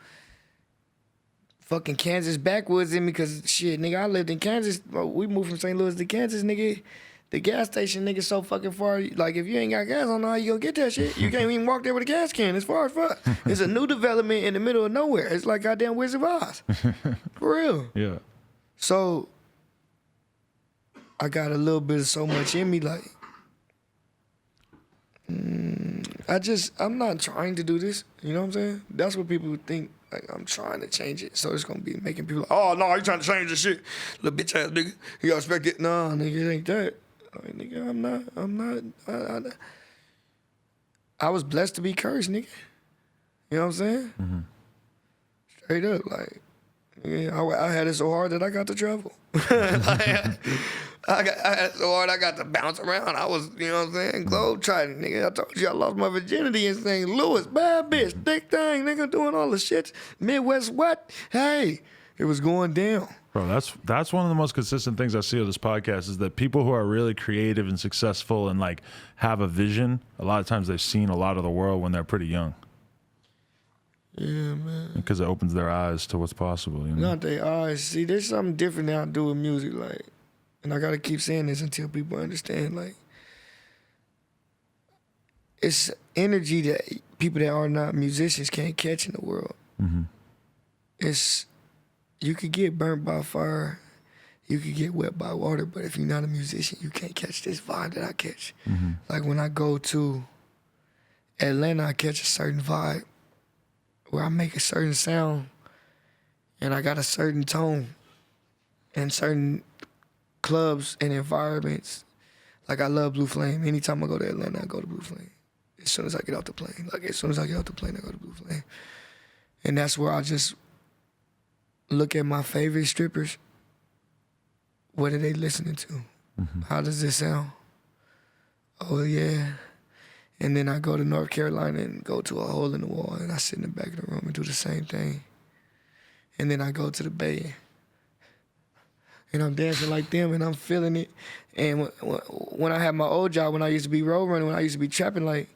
fucking Kansas backwoods in me because shit, nigga, I lived in Kansas. We moved from St. Louis to Kansas, nigga. The gas station, nigga, so fucking far. Like, if you ain't got gas, I don't know how you gonna get that shit. You can't even walk there with a gas can. It's far as fuck. It's a new development in the middle of nowhere. It's like goddamn Wizard of Oz. For real. Yeah. So I got a little bit of so much in me, like, I'm not trying to do this. You know what I'm saying? That's what people would think, like, I'm trying to change it. So it's gonna be making people like, oh, no, you trying to change this shit. Little bitch ass nigga. You gotta expect it. No, nigga, it ain't that. Like, nigga, I'm not. I was blessed to be cursed, nigga. You know what I'm saying? Mm-hmm. Straight up, like, yeah, I had it so hard that I got to travel. Like, I had it so hard I got to bounce around. I was, you know what I'm saying, globe-trotting, nigga. I told you I lost my virginity in St. Louis. Bad bitch, thick thing, nigga, doing all the shit. Midwest what? Hey, it was going down. Bro, that's one of the most consistent things I see on this podcast is that people who are really creative and successful and like have a vision, a lot of times they've seen a lot of the world when they're pretty young. Yeah, man. Because it opens their eyes to what's possible, you know? Not their eyes. See, there's something different that I do with music, like, and I gotta keep saying this until people understand, like, it's energy that people that are not musicians can't catch in the world. Mm-hmm. It's, you could get burnt by fire, you could get wet by water, but if you're not a musician, you can't catch this vibe that I catch. Mm-hmm. Like when I go to Atlanta, I catch a certain vibe where I make a certain sound and I got a certain tone and certain clubs and environments. Like I love Blue Flame. Anytime I go to Atlanta, I go to Blue Flame. As soon as I get off the plane. Like as soon as I get off the plane, I go to Blue Flame. And that's where I just look at my favorite strippers. What are they listening to? Mm-hmm. How does this sound? Oh yeah. And then I go to North Carolina and go to a hole in the wall and I sit in the back of the room and do the same thing. And then I go to the Bay and I'm dancing like them, and I'm feeling it. And when I had my old job, when I used to be road running, when I used to be trapping, like,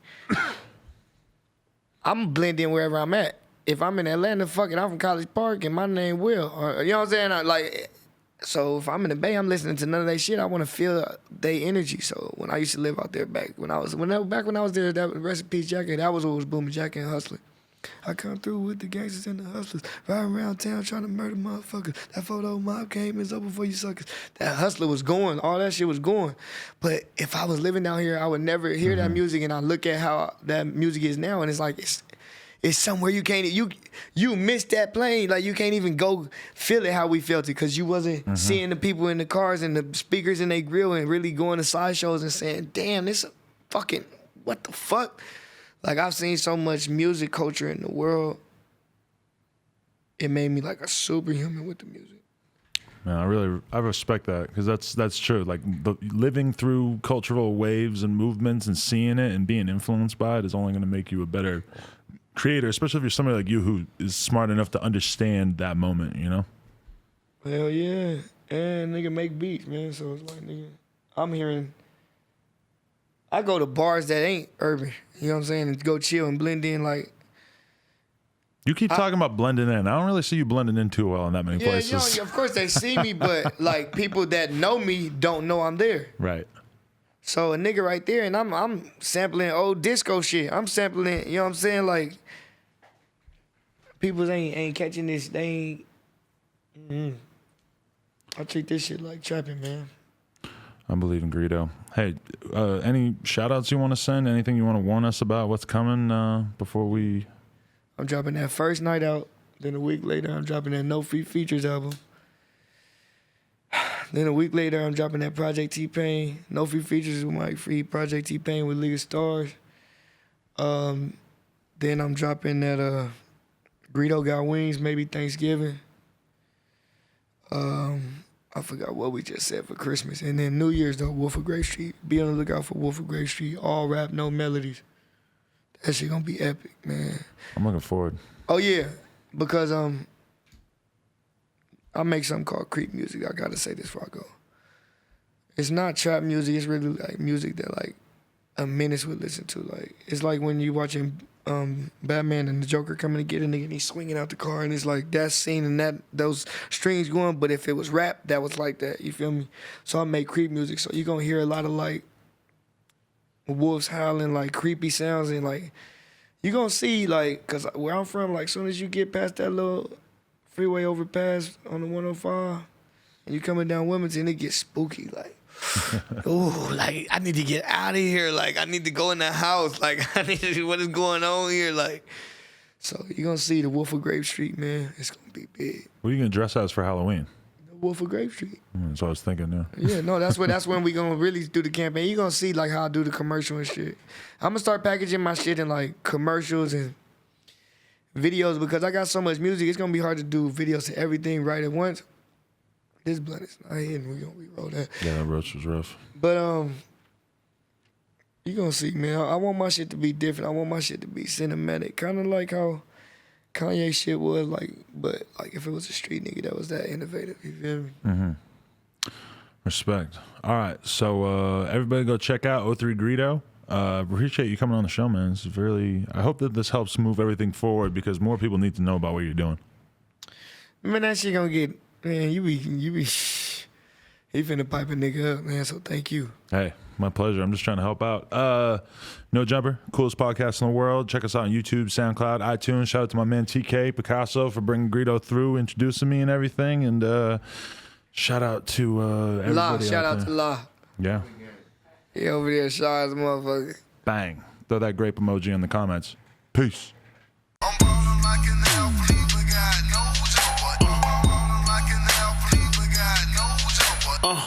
I'm blend in wherever I'm at. If I'm in Atlanta, fuck it, I'm from College Park, and my name Will. Or, you know what I'm saying? So if I'm in the Bay, I'm listening to none of that shit. I want to feel their energy. So when I used to live out there back when I was there, that rest in peace Jacket, that was what was booming, Jacket and Hustler. I come through with the gangsters and the hustlers, riding around town trying to murder motherfuckers. That photo mob came is over for you suckers. That Hustler was going, all that shit was going. But if I was living down here, I would never hear that music, and I look at how that music is now, and it's like it's somewhere you can't you missed that plane, like you can't even go feel it how we felt it, because you wasn't seeing the people in the cars and the speakers in their grill and really going to sideshows and saying, damn, this fucking what the fuck. Like, I've seen so much music culture in the world. It made me like a superhuman with the music. Man, I respect that, because that's true. Like, living through cultural waves and movements and seeing it and being influenced by it is only going to make you a better creator, especially if you're somebody like you who is smart enough to understand that moment, you know? Hell yeah. And nigga make beats, man. So it's like, nigga, I'm hearing... I go to bars that ain't urban, you know what I'm saying, and go chill and blend in like... You keep talking about blending in. I don't really see you blending in too well in that many places. You know, of course they see me, but like people that know me don't know I'm there. Right. So a nigga right there, and I'm sampling old disco shit. I'm sampling, you know what I'm saying, like... People ain't catching this, they ain't... I treat this shit like trapping, man. I believe in Greedo. Hey, any shout-outs you want to send? Anything you want to warn us about what's coming before we... I'm dropping that first night out. Then a week later, I'm dropping that No Free Features album. Then a week later, I'm dropping that Project T-Pain. No Free Features with my free Project T-Pain with League of Stars. Then I'm dropping that Greedo Got Wings, maybe Thanksgiving. I forgot what we just said for Christmas. And then New Year's, though, Wolf of Grape Street. Be on the lookout for Wolf of Grape Street. All rap, no melodies. That shit gonna be epic, man. I'm looking forward. Oh, yeah. Because I make something called creep music. I gotta say this before I go. It's not trap music. It's really like music that like a menace would listen to. Like, it's like when you watching Batman and the Joker coming to get a nigga and he's swinging out the car, and it's like that scene and those strings going, but if it was rap, that was like that, you feel me? So I make creep music, so you're gonna hear a lot of like wolves howling, like creepy sounds, and like you're gonna see, like, cause where I'm from, like soon as you get past that little freeway overpass on the 105 and you coming down Wilmington, it gets spooky, like ooh, like, I need to get out of here. Like, I need to go in the house. Like, I need to, what is going on here? Like, so you're going to see the Wolf of Grape Street, man. It's going to be big. What are you going to dress as for Halloween? The Wolf of Grape Street. That's what I was thinking, yeah. Yeah, no, that's when we going to really do the campaign. You're going to see, like, how I do the commercial and shit. I'm going to start packaging my shit in, like, commercials and videos, because I got so much music. It's going to be hard to do videos to everything right at once. This blunt is not hitting. We're going to re-roll that. Yeah, that roach was rough. But you going to see, man. I want my shit to be different. I want my shit to be cinematic. Kind of like how Kanye shit was, like, but like if it was a street nigga that was that innovative, you feel me? Mm-hmm. Respect. All right, so everybody go check out 03 Greedo. Appreciate you coming on the show, man. It's really, I hope that this helps move everything forward, because more people need to know about what you're doing. Man, that shit gonna get... Man, you be, he finna pipe a nigga up, man, so thank you. Hey, my pleasure. I'm just trying to help out. No Jumper, coolest podcast in the world. Check us out on YouTube, SoundCloud, iTunes. Shout out to my man TK Picasso for bringing Greedo through, introducing me and everything. And shout out to everybody. La, shout out to La. Yeah. He over there shy as a motherfucker. Bang. Throw that grape emoji in the comments. Peace.